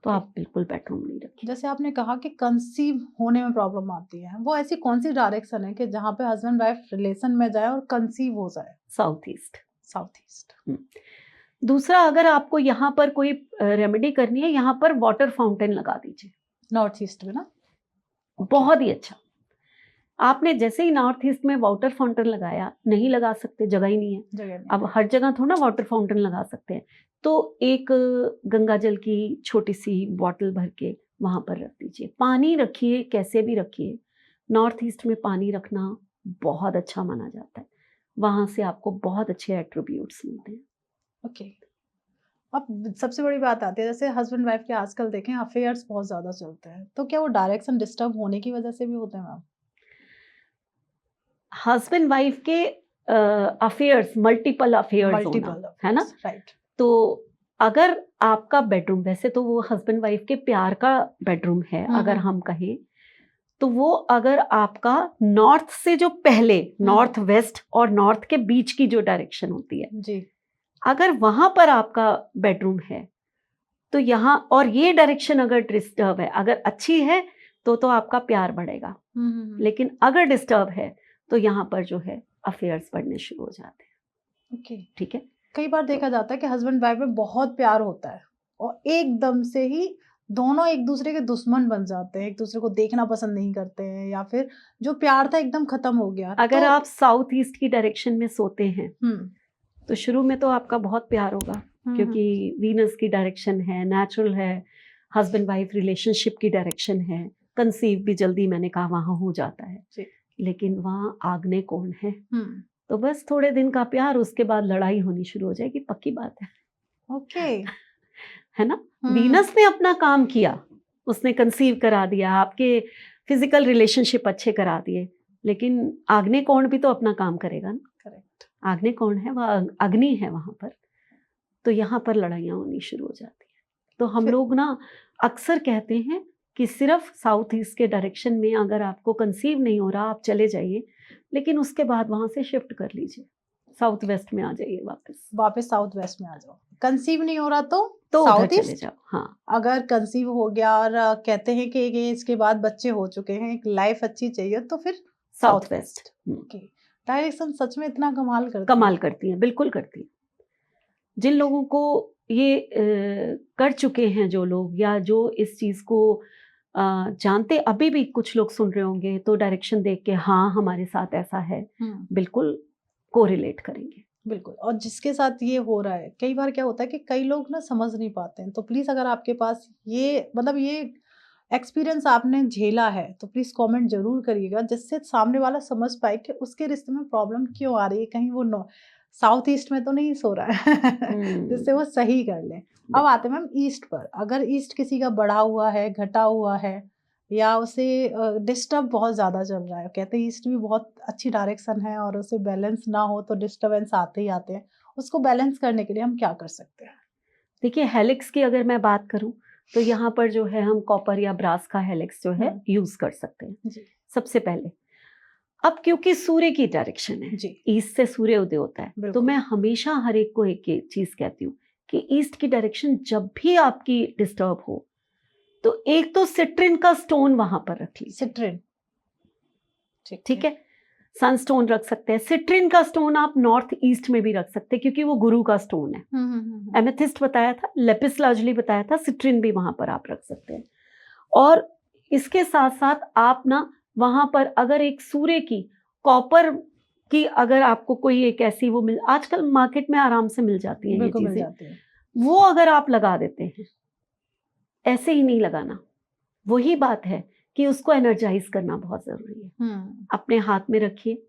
तो आप बिल्कुल बेडरूम नहीं रखिए। जैसे आपने कहा कि कंसीव होने में प्रॉब्लम आती है, वो ऐसी कौन सी डायरेक्शन है कि जहाँ पे हस्बैंड वाइफ रिलेशन में जाए और कंसीव हो जाए? South east. South east. दूसरा, अगर आपको यहाँ पर कोई रेमेडी करनी है, यहाँ पर वाटर फाउंटेन लगा दीजिए। नॉर्थ ईस्ट में ना? बहुत ही अच्छा। आपने जैसे ही नॉर्थ ईस्ट में वाटर फाउंटेन लगाया, नहीं लगा सकते, जगह ही नहीं है, जगह नहीं। अब हर जगह थोड़ा वाटर फाउंटेन लगा सकते हैं, तो एक गंगा जल की छोटी सी बॉटल भर के वहां पर रख दीजिए। पानी रखिए, कैसे भी रखिए। नॉर्थ ईस्ट में पानी रखना बहुत अच्छा माना जाता है, वहां से आपको बहुत अच्छे एट्रीब्यूट्स मिलते हैं। ओके। अब सबसे बड़ी बात आती है, जैसे हस्बैंड वाइफ के आजकल देखें अफेयर्स बहुत ज्यादा चलते हैं, तो क्या वो डायरेक्शन डिस्टर्ब होने की वजह से भी होते हैं मैम? हस्बैंड वाइफ के अफेयर्स, मल्टीपल अफेयर्स होना, है ना? राइट। तो अगर आपका बेडरूम, वैसे तो वो हस्बैंड वाइफ के प्यार का बेडरूम है अगर हम कहें, तो वो अगर आपका नॉर्थ से जो पहले, नॉर्थ वेस्ट और नॉर्थ के बीच की जो डायरेक्शन होती है जी, अगर वहां पर आपका बेडरूम है, तो यहाँ, और ये डायरेक्शन अगर डिस्टर्ब है, अगर अच्छी है तो आपका प्यार बढ़ेगा, लेकिन अगर डिस्टर्ब है तो यहाँ पर जो है अफेयर्स बढ़ने शुरू हो जाते हैं। ओके। ठीक है। कई बार देखा जाता है कि हस्बैंड वाइफ में बहुत प्यार होता है और एकदम से ही दोनों एक दूसरे के दुश्मन बन जाते हैं, एक दूसरे को देखना पसंद नहीं करते हैं, या फिर जो प्यार था एकदम खत्म हो गया। अगर तो आप साउथ ईस्ट की डायरेक्शन में सोते हैं तो शुरू में तो आपका बहुत प्यार होगा, क्योंकि वीनस की डायरेक्शन है, नेचुरल है, हस्बैंड वाइफ रिलेशनशिप की डायरेक्शन है, कंसीव भी जल्दी, मैंने कहा, वहां हो जाता है। लेकिन वहां आग्नेय कोण है, तो बस थोड़े दिन का प्यार, उसके बाद लड़ाई होनी शुरू हो जाएगी, पक्की बात है। ओके। है ना? वीनस ने अपना काम किया, उसने कंसीव करा दिया, आपके फिजिकल रिलेशनशिप अच्छे करा दिए, लेकिन आग्नेय कोण भी तो अपना काम करेगा ना। करेक्ट। आग्नेय कोण है, वह अग्नि है वहां पर, तो यहाँ पर लड़ाइयाँ होनी शुरू हो जाती हैं। तो हम फिर- लोग ना अक्सर कहते हैं कि सिर्फ साउथ ईस्ट के डायरेक्शन में अगर आपको कंसीव नहीं हो रहा, आप चले जाइए, लेकिन उसके बाद वहाँ से शिफ्ट कर लीजिए, साउथ वेस्ट में आ जाइए वापस साउथ वेस्ट में आ जाओ। कंसीव नहीं हो रहा तो तो उधर साउथ चले ईस्ट। जाओ। हाँ, अगर कंसीव हो गया और कहते हैं कि एक एज के बाद बच्चे हो चुके हैं, एक लाइफ अच्छी चाहिए, तो फिर south south west west. Okay, direction सच में इतना कमाल करती कमाल है। करती हैं, बिल्कुल करती हैं। जिन लोगों को ये कर चुके हैं, जो लोग या जो इस चीज़ को जानते, अभी भी कुछ लोग सुन रहे होंगे तो डायरेक्शन देख के हाँ हमारे साथ ऐसा है, बिल्कुल कोरिलेट करेंगे। बिल्कुल। और जिसके साथ ये हो रहा है, कई बार क्या होता है कि कई लोग ना समझ नहीं पाते हैं, तो प्लीज अगर आपके पास ये मतलब ये एक्सपीरियंस आपने झेला है तो प्लीज कमेंट जरूर करिएगा, जिससे सामने वाला समझ पाए कि उसके रिश्ते में प्रॉब्लम क्यों आ रही है, कहीं वो साउथ ईस्ट में तो नहीं सो रहा है जिससे वो सही कर ले। अब आते हैं मैम ईस्ट पर। अगर ईस्ट किसी का बढ़ा हुआ है, घटा हुआ है, या उसे डिस्टर्ब बहुत ज़्यादा चल रहा है, कहते हैं ईस्ट भी बहुत अच्छी डायरेक्शन है और उसे बैलेंस ना हो तो डिस्टर्बेंस आते ही आते हैं, उसको बैलेंस करने के लिए हम क्या कर सकते हैं? देखिए, हेलिक्स की अगर मैं बात करूं तो यहाँ पर जो है हम कॉपर या ब्रास का हेलिक्स जो है यूज कर सकते हैं जी सबसे पहले। अब क्योंकि सूर्य की डायरेक्शन है, जी ईस्ट से सूर्य उदय होता है, तो बिल्कुल। मैं हमेशा हर एक को एक चीज कहती हूँ कि ईस्ट की डायरेक्शन जब भी आपकी डिस्टर्ब हो तो एक तो सिट्रिन का स्टोन वहां पर रख लीजिए। सिट्रिन, ठीक है, सनस्टोन रख सकते हैं। सिट्रिन का स्टोन आप नॉर्थ ईस्ट में भी रख सकते हैं क्योंकि वो गुरु का स्टोन है। एमेथिस्ट बताया था, लेपिस लाजुली बताया था, सिट्रिन भी वहां पर आप रख सकते हैं। और इसके साथ साथ आप ना वहां पर अगर एक सूर्य की कॉपर की अगर आपको कोई एक ऐसी वो मिल, आजकल मार्केट में आराम से मिल जाती है ये बिल्कुल मिल चीजें, जाती है। वो अगर आप लगा देते हैं, ऐसे ही नहीं लगाना, वही बात है कि उसको एनर्जाइज करना बहुत जरूरी है। अपने हाथ में रखिए,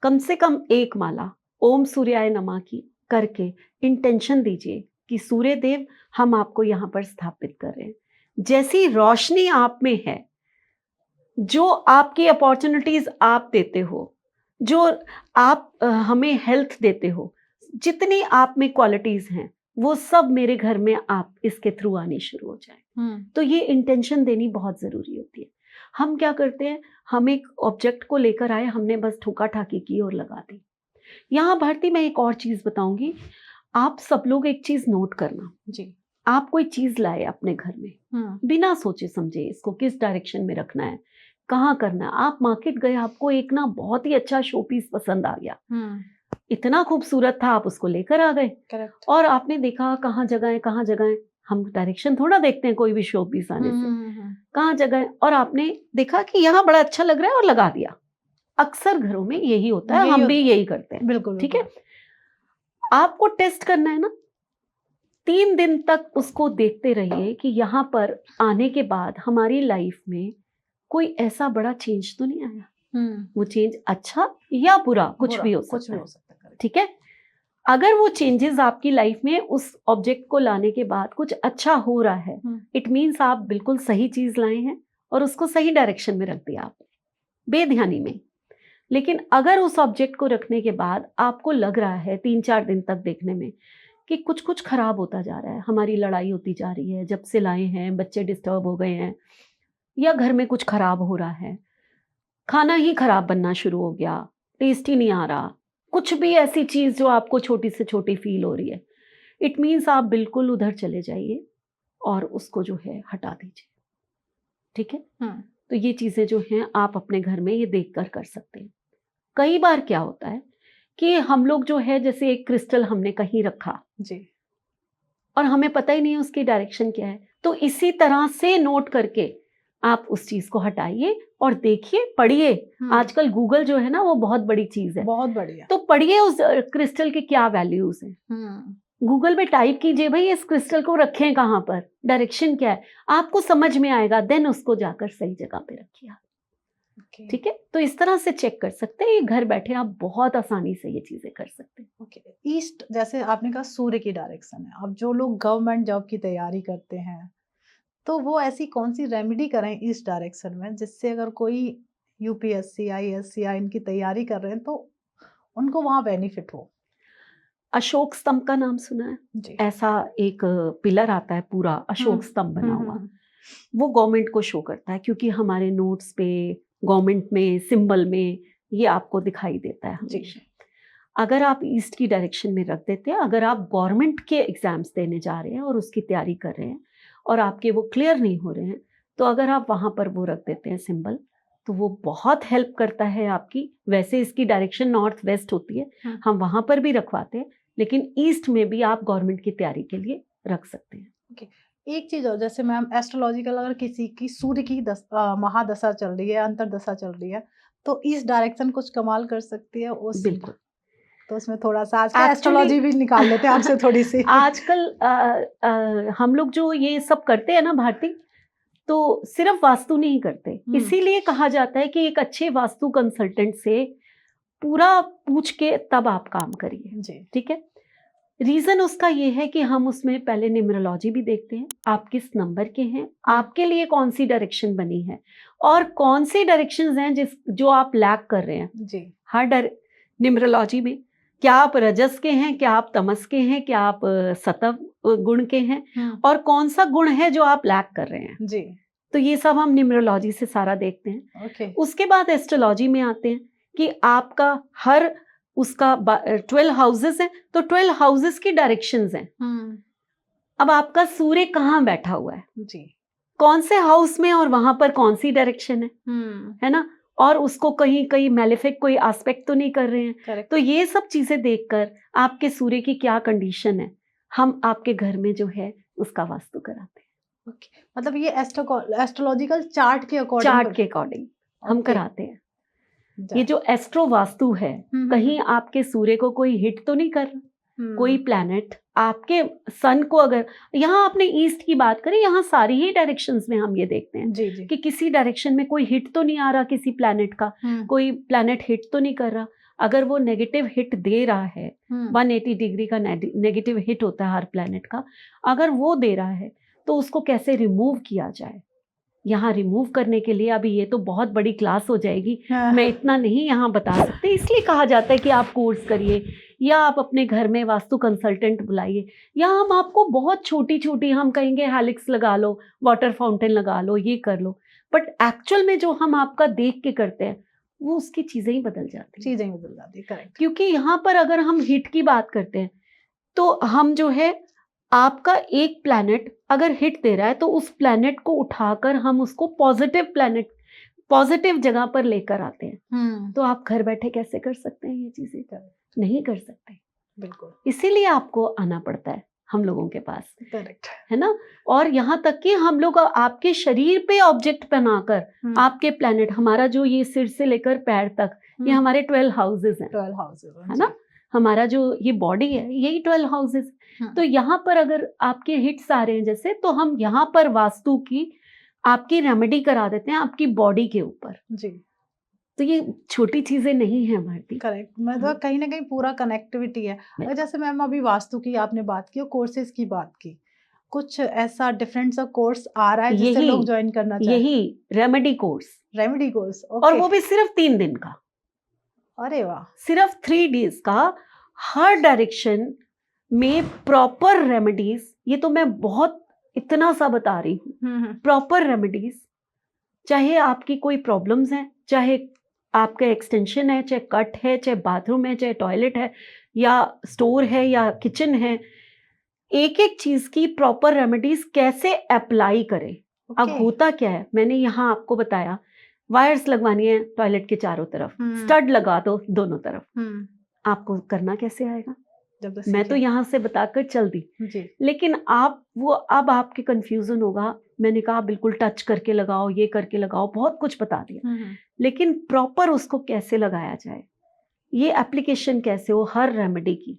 कम से कम एक माला ओम सूर्याय नमः की करके इंटेंशन दीजिए कि सूर्य देव हम आपको यहाँ पर स्थापित कर रहे हैं। जैसी रोशनी आप में है, जो आपकी अपॉर्चुनिटीज आप देते हो, जो आप हमें हेल्थ देते हो, जितनी आप में क्वालिटीज हैं, वो सब मेरे घर में आप इसके थ्रू आनी शुरू हो जाए। तो ये इंटेंशन देनी बहुत जरूरी होती है। हम क्या करते हैं, हम एक ऑब्जेक्ट को लेकर आए, हमने बस ठोका ठाकी की और लगा दी। यहाँ भारती मैं एक और चीज बताऊंगी, आप सब लोग एक चीज नोट करना जी। आप कोई चीज लाए अपने घर में, बिना सोचे समझे इसको किस डायरेक्शन में रखना है, कहाँ करना है। आप मार्केट गए, आपको एक ना बहुत ही अच्छा शो पीस पसंद आ गया, इतना खूबसूरत था, आप उसको लेकर आ गए। करेक्ट। और आपने देखा कहाँ जगह है, कहाँ जगह है, हम डायरेक्शन थोड़ा देखते हैं कोई भी शो पीस आने से, कहाँ जगह है, और आपने देखा कि यहाँ बड़ा अच्छा लग रहा है और लगा दिया। अक्सर घरों में यही होता है, हम भी यही करते हैं। बिल्कुल। ठीक है, आपको टेस्ट करना है ना, 3 दिन तक उसको देखते रहिए कि यहाँ पर आने के बाद हमारी लाइफ में कोई ऐसा बड़ा चेंज तो नहीं आया। वो चेंज अच्छा या बुरा कुछ भी हो सकता है। ठीक है, अगर वो चेंजेस आपकी लाइफ में उस ऑब्जेक्ट को लाने के बाद कुछ अच्छा हो रहा है, इट मीन्स आप बिल्कुल सही चीज लाए हैं और उसको सही डायरेक्शन में रख दिया आप बेध्यानी में। लेकिन अगर उस ऑब्जेक्ट को रखने के बाद आपको लग रहा है 3-4 दिन तक देखने में कि कुछ कुछ खराब होता जा रहा है, हमारी लड़ाई होती जा रही है, जब से लाए हैं बच्चे डिस्टर्ब हो गए हैं, या घर में कुछ खराब हो रहा है, खाना ही खराब बनना शुरू हो गया, टेस्ट ही नहीं आ रहा, कुछ भी ऐसी चीज जो आपको छोटी से छोटी फील हो रही है, इट मीन्स आप बिल्कुल उधर चले जाइए और उसको जो है हटा दीजिए। ठीक है, तो ये चीजें जो हैं आप अपने घर में ये देखकर कर सकते हैं। कई बार क्या होता है कि हम लोग जो है, जैसे एक क्रिस्टल हमने कहीं रखा जी, और हमें पता ही नहीं है उसकी डायरेक्शन क्या है, तो इसी तरह से नोट करके आप उस चीज को हटाइए और देखिए, पढ़िए। आजकल गूगल जो है ना वो बहुत बड़ी चीज है, बहुत बढ़िया। तो पढ़िए उस क्रिस्टल के क्या वैल्यूज हैं। गूगल पे टाइप कीजिए भाई इस क्रिस्टल को रखें कहाँ पर, डायरेक्शन क्या है, आपको समझ में आएगा, देन उसको जाकर सही जगह पे रखिए। ठीक है, तो इस तरह से चेक कर सकते हैं, ये घर बैठे आप बहुत आसानी से ये चीजें कर सकते हैं। ओके, ईस्ट जैसे आपने कहा सूर्य की डायरेक्शन है। अब जो लोग गवर्नमेंट जॉब की तैयारी करते हैं, तो वो ऐसी कौन सी रेमेडी करें ईस्ट डायरेक्शन में, जिससे अगर कोई यूपीएससी, आईएएस या इनकी तैयारी कर रहे हैं तो उनको वहां बेनिफिट हो? अशोक स्तंभ का नाम सुना है? जी। ऐसा एक पिलर आता है पूरा अशोक स्तंभ बना हुआ, वो गवर्नमेंट को शो करता है, क्योंकि हमारे नोट्स पे, गवर्नमेंट में, सिंबल में ये आपको दिखाई देता है जी। हमेशा। अगर आप ईस्ट की डायरेक्शन में रख देते हैं, अगर आप गवर्नमेंट के एग्जाम्स देने जा रहे हैं और उसकी तैयारी कर रहे हैं और आपके वो क्लियर नहीं हो रहे हैं, तो अगर आप वहाँ पर वो रख देते हैं सिंबल, तो वो बहुत हेल्प करता है आपकी। वैसे इसकी डायरेक्शन नॉर्थ वेस्ट होती है, हम वहाँ पर भी रखवाते हैं, लेकिन ईस्ट में भी आप गवर्नमेंट की तैयारी के लिए रख सकते हैं। एक चीज और, जैसे मैम एस्ट्रोलॉजिकल अगर किसी की सूर्य की महादशा चल रही है, अंतरदशा चल रही है, तो इस डायरेक्शन कुछ कमाल कर सकती है उस, बिल्कुल। तो उसमें थोड़ा सा आजकल Actually- एस्ट्रोलॉजी भी निकाल लेते हैं आपसे थोड़ी सी। आजकल हम लोग जो ये सब करते हैं ना भारती, तो सिर्फ वास्तु नहीं करते, इसीलिए कहा जाता है कि एक अच्छे वास्तु कंसल्टेंट से पूरा पूछ के तब आप काम करिए जी। ठीक है। रीजन उसका ये है कि हम उसमें पहले न्यूमरोलॉजी भी देखते हैं, आप किस नंबर के हैं, आपके लिए कौन सी डायरेक्शन बनी है और कौन सी डायरेक्शंस हैं जो आप लैक कर रहे हैं जी। हर न्यूमरोलॉजी में। क्या आप रजस के हैं, क्या आप तमस के हैं, क्या आप सतव गुण के हैं, और कौन सा गुण है जो आप लैक कर रहे हैं जी। तो ये सब हम न्यूमरोलॉजी से सारा देखते हैं। ओके। उसके बाद एस्ट्रोलॉजी में आते हैं कि आपका हर उसका 12 हाउसेस हैं, तो 12 हाउसेस की डायरेक्शंस हैं। अब आपका सूर्य कहाँ बैठा हुआ है जी, कौन से हाउस में और वहां पर कौन सी डायरेक्शन है ना, और उसको कहीं कहीं मैलेफिक कोई एस्पेक्ट तो नहीं कर रहे हैं। करेक्ट। तो ये सब चीजें देखकर आपके सूर्य की क्या कंडीशन है, हम आपके घर में जो है उसका वास्तु कराते हैं। ओके, मतलब ये एस्ट्रोलॉजिकल चार्ट के अकॉर्डिंग, चार्ट के अकॉर्डिंग हम ओके। कराते हैं। ये जो एस्ट्रो वास्तु है, कहीं आपके सूर्य को कोई हिट तो नहीं कर रहा, कोई प्लैनेट आपके सन को, अगर यहाँ आपने ईस्ट की बात करी, यहाँ सारी ही डायरेक्शंस में हम ये देखते हैं जी, जी। कि किसी डायरेक्शन में कोई हिट तो नहीं आ रहा, किसी प्लैनेट का कोई प्लैनेट हिट तो नहीं कर रहा। अगर वो नेगेटिव हिट दे रहा है, 180 डिग्री का नेगेटिव हिट होता है हर प्लैनेट का, अगर वो दे रहा है तो उसको कैसे रिमूव किया जाए। यहाँ रिमूव करने के लिए, अभी ये तो बहुत बड़ी क्लास हो जाएगी, मैं इतना नहीं यहाँ बता सकती, इसलिए कहा जाता है कि आप कोर्स करिए या आप अपने घर में वास्तु कंसल्टेंट बुलाइए, या हम आपको बहुत छोटी छोटी, हम कहेंगे हेलिक्स लगा लो, वाटर फाउंटेन लगा लो, ये कर लो, बट एक्चुअल में जो हम आपका देख के करते हैं वो उसकी चीजें ही बदल जाती हैं। करेक्ट। क्योंकि यहाँ पर अगर हम हिट की बात करते हैं तो हम जो है, आपका एक प्लैनेट अगर हिट दे रहा है तो उस प्लैनेट को उठाकर हम उसको पॉजिटिव प्लैनेट, पॉजिटिव जगह पर लेकर आते हैं। तो आप घर बैठे कैसे कर सकते हैं ये चीजें? नहीं कर सकते, बिल्कुल। इसीलिए आपको आना पड़ता है हम लोगों के पास, करेक्ट है ना। और यहाँ तक कि हम लोग आपके शरीर पे ऑब्जेक्ट बनाकर आपके प्लैनेट, हमारा जो ये सिर से लेकर पैर तक, ये हमारे 12 हाउसेस हैं, 12 हाउसेस है ना, हमारा जो ये बॉडी है यही 12 हाउसेस। तो यहाँ पर अगर आपके हिट्स आ रहे हैं जैसे, तो हम यहाँ पर वास्तु की आपकी रेमेडी करा देते हैं आपकी बॉडी के ऊपर जी। तो ये छोटी चीजें नहीं है भारती। करेक्ट, मतलब कहीं ना कहीं पूरा कनेक्टिविटी है। जैसे मैम अभी वास्तु की आपने बात की और कोर्सेज की बात की, कुछ ऐसा डिफरेंट सा कोर्स आ रहा है जिससे लोग ज्वाइन करना चाहें? यही रेमेडी कोर्स, रेमेडी कोर्स, और वो भी सिर्फ 3 दिन का। अरे वाह, सिर्फ 3 डेज का, हर डायरेक्शन में प्रॉपर रेमेडीज। ये तो मैं बहुत इतना सा बता रही हूँ, प्रॉपर रेमेडीज। चाहे आपकी कोई प्रॉब्लम्स हैं, चाहे आपका एक्सटेंशन है, चाहे कट है, चाहे बाथरूम है, चाहे टॉयलेट है, या स्टोर है, या किचन है, एक एक चीज की प्रॉपर रेमेडीज कैसे अप्लाई करें। अब होता क्या है, मैंने यहाँ आपको बताया, वायर्स लगवानी है टॉयलेट के चारों तरफ, स्टड लगा दो दोनों तरफ, आपको करना कैसे आएगा? मैं तो यहाँ से बताकर चल दी जी। लेकिन आप वो, अब आपके कंफ्यूजन होगा, मैंने कहा बिल्कुल टच करके लगाओ, ये करके लगाओ, बहुत कुछ बता दिया, लेकिन प्रॉपर उसको कैसे लगाया जाए, ये एप्लीकेशन कैसे हो हर रेमेडी की,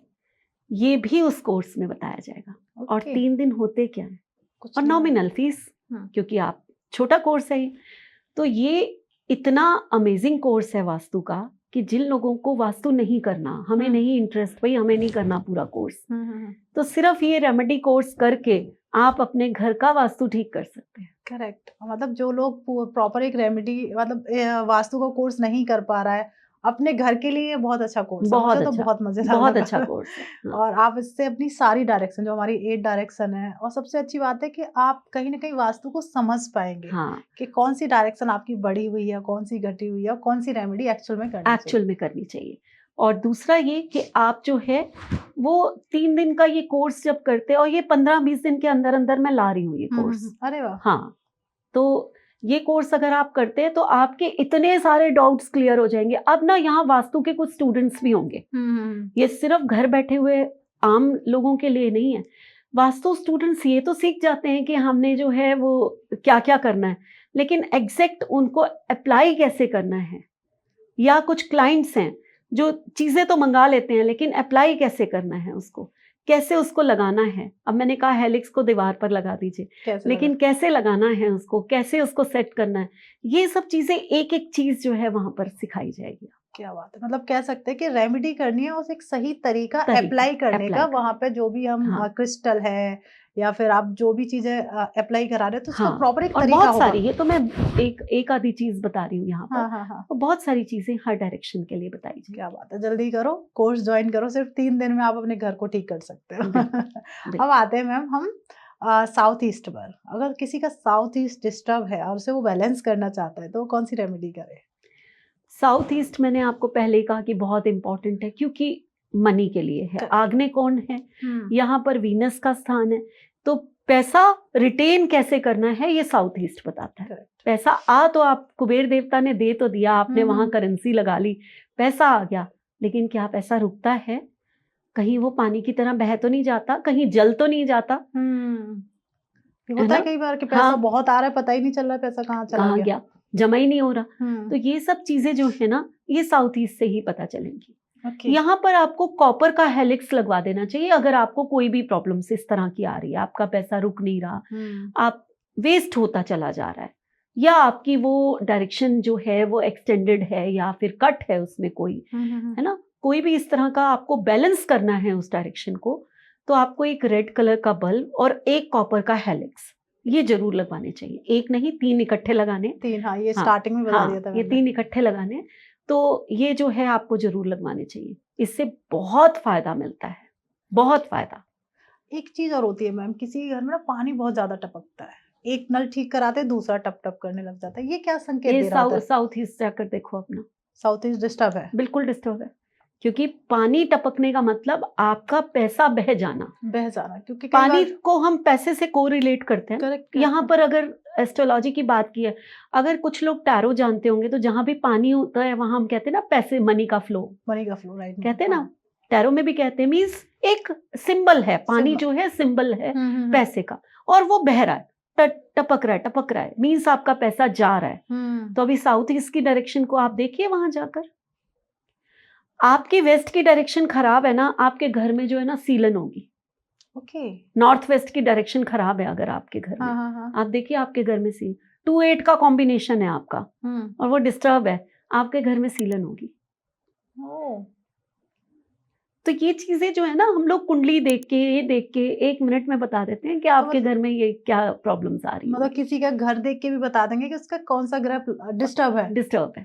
ये भी उस कोर्स में बताया जाएगा। और 3 दिन होते क्या है, और नॉमिनल फीस, क्योंकि आप छोटा कोर्स है। तो ये इतना अमेजिंग कोर्स है वास्तु का कि जिन लोगों को वास्तु नहीं करना, हमें नहीं इंटरेस्ट, भाई हमें नहीं करना पूरा कोर्स, तो सिर्फ ये रेमेडी कोर्स करके आप अपने घर का वास्तु ठीक कर सकते हैं। करेक्ट, मतलब जो लोग प्रॉपर एक रेमेडी, मतलब वास्तु का कोर्स नहीं कर पा रहा है अपने घर के लिए ये बहुत अच्छा कोर्स है, बहुत मुझे तो अच्छा, बहुत मजेदार बहुत लगा। अच्छा कोर्स है। हाँ, और आप इससे अपनी सारी डायरेक्शन, जो हमारी 8 डायरेक्शन है, और सबसे अच्छी बात है कि आप कहीं न कहीं वास्तु को समझ पाएँगे हाँ, कि कौन-सी डायरेक्शन आपकी बढ़ी हुई है, कौन-सी घटी हुई है और कौन-सी रेमेडी एक्चुअल में करनी एक्चुअल चाहिए। में करनी चाहिए। और दूसरा ये कि आप जो है वो 3 दिन का ये कोर्स जब करते हैं, और ये 15-20 दिन के अंदर-अंदर मैं ला रही हूँ ये कोर्स। अरे वाह! हाँ, तो ये कोर्स अगर आप करते हैं तो आपके इतने सारे डाउट्स क्लियर हो जाएँगे। अब ना यहाँ वास्तु के कुछ स्टूडेंट्स भी होंगे। हुँ। ये सिर्फ घर बैठे हुए आम लोगों के लिए नहीं है। वास्तु स्टूडेंट्स ये तो सीख जाते हैं कि हमने जो है वो क्या-क्या करना है, लेकिन एग्ज़ैक्ट उनको अप्लाई कैसे करना है। या कुछ क्लाइंट्स हैं जो चीज़ें तो मंगा लेते हैं, लेकिन अप्लाई कैसे करना है उसको, कैसे उसको लगाना है। अब मैंने कहा हेलिक्स को दीवार पर लगा दीजिए, कैसे लेकिन लगा? कैसे लगाना है उसको, कैसे उसको सेट करना है, ये सब चीज़ें एक-एक चीज़ जो है वहाँ पर सिखाई जाएगी। क्या बात है! मतलब कह सकते हैं कि रेमेडी करनी है, उसे एक सही तरीका तरीका अप्लाई करने का, अप्लाई वहाँ करना। पे जो भी हम हाँ, क्रिस्टल है या फिर आप जो भी चीज़ें अप्लाई करा रहे हो, तो उसका हाँ, प्रॉपर एक और तरीका बहुत होगा। सारी, ये तो मैं एक आधी चीज़ बता रही हूँ यहाँ पर, हाँ। और बहुत सारी चीज़ें हर डायरेक्शन के लिए बताई जाएगी। क्या बात है! जल्दी करो, कोर्स जॉइन करो, सिर्फ 3 दिन में आप अपने घर को ठीक कर सकते हो। बिल्कुल, अब बिल्कुल। आते हैं मैम हम साउथ ईस्ट पर। अगर किसी का साउथ ईस्ट डिस्टर्ब है और उसे वो बैलेंस करना चाहता है, तो वो कौन-सी रेमेडी करे? साउथ ईस्ट मैंने आपको पहले ही कहा कि बहुत इम्पोर्टेंट है, क्योंकि मनी के लिए है। क आग्नेय कोण है, हुँ, यहाँ पर वीनस का स्थान है, तो पैसा रिटेन कैसे करना है ये साउथ ईस्ट बताता है। करेक्ट। पैसा आ तो आप, कुबेर देवता ने दे तो दिया, आपने वहाँ हुँ। करेंसी लगा ली, पैसा आ गया, लेकिन क्या पैसा रुकता है? कहीं वो पानी की तरह बह तो नहीं जाता, कहीं जल तो नहीं जाता, ये है होता है ना? कई बार कि पैसा हाँ, बहुत आ रहा है, पता ही नहीं चल रहा है पैसा कहाँ चला कहाँ गया। गया? जमा ही नहीं हो रहा। तो हुँ, ये सब चीज़ें जो है ना, ये साउथ ईस्ट से ही पता चलेंगी। ओके। यहाँ पर आपको कॉपर का हेलिक्स लगवा देना चाहिए अगर आपको कोई भी प्रॉब्लम्स इस तरह की आ रही है, आपका पैसा रुक नहीं रहा, हुँ, आप वेस्ट होता चला जा रहा है, या आपकी वो डायरेक्शन जो है वो एक्सटेंडेड है या फिर कट है उसमें कोई, हुँ। है ना? कोई भी इस तरह का आपको बैलेंस करना है उस डायरेक्शन को, तो आपको एक रेड कलर का बल्ब और एक कॉपर का हेलिक्स ये ज़रूर लगवाने चाहिए। 1 नहीं, 3 इकट्ठे लगाने। 3 हाँ, ये हाँ, स्टार्टिंग में बता दिया हाँ, था ये मैंने। 3 इकट्ठे लगाने, तो ये जो है आपको ज़रूर लगवाने चाहिए। इससे बहुत फ़ायदा मिलता है, बहुत फ़ायदा। एक चीज़ और होती है मैम, किसी के घर में ना पानी बहुत ज़्यादा टपकता है। एक नल ठीक कराते हैं, दूसरा टप-टप करने लग जाता है। ये क्या संकेत ये दे रहा होता है? साउथ ईस्ट जाकर देखो अपना, साउथ ईस्ट डिस्टर्ब है, बिल्कुल डिस्टर्ब है। क्योंकि पानी टपकने का मतलब आपका पैसा बह जाना। बह जाना, क्योंकि कई पानी बार को हम पैसे से कोरिलेट करते हैं। करेक्ट, यहाँ करेक्ट। पर अगर एस्ट्रोलॉजी की बात की है, अगर कुछ लोग टैरो जानते होंगे, तो जहाँ भी पानी होता है वहाँ हम कहते हैं ना पैसे, मनी का फ्लो, मनी का फ्लो राइट मैम, कहते हैं ना, हाँ, टैरो में भी कहते हैं, मीन्स एक सिंबल है, पानी सिंबल। जो है सिंबल है हुँ। पैसे का, और वो बह रहा है, टपक रहा है, मीन्स आपका पैसा जा रहा है। हुँ, तो अभी साउथ ईस्ट की डायरेक्शन को आप देखिए वहां जाकर, आपकी वेस्ट की डायरेक्शन खराब है ना, आपके घर में जो है ना सीलन होगी। ओके। नॉर्थ वेस्ट की डायरेक्शन खराब है अगर आपके घर में, हाँ। आप देखिए आपके घर में सी 2-8 का कॉम्बिनेशन है आपका, हुँ, और वो डिस्टर्ब है, आपके घर में सीलन होगी। ओह! तो ये चीज़ें जो है ना, हम लोग कुंडली देख के, ये देख के 1 मिनट में बता देते हैं कि तो आपके घर में ये क्या प्रॉब्लम्स आ रही मतलब होंगी। किसी का घर देख के भी बता देंगे कि उसका कौन-सा ग्रह डिस्टर्ब है। Disturb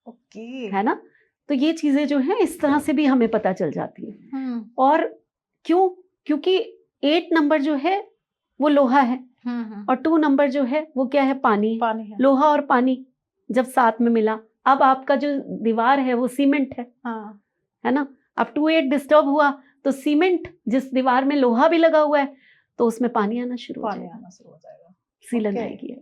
okay. है ना? तो ये चीज़ें जो हैं इस तरह से भी हमें पता चल जाती हैं। हुँ, और क्यों? क्योंकि 8 नंबर जो है वो लोहा है, हुँ। और 2 नंबर जो है वो क्या है? पानी है। पानी है। लोहा और पानी जब साथ में मिला, अब आपका जो दीवार है वो सीमेंट हाँ, है ना? अब 2-8 डिस्टर्ब हुआ तो सीमेंट, जिस दीवार में लोहा भी लगा हुआ है, तो उसमें पानी आना शुरू हो पानी जाएगा, आना शुरू हो जाएगा। सीलन ओके। आएगी।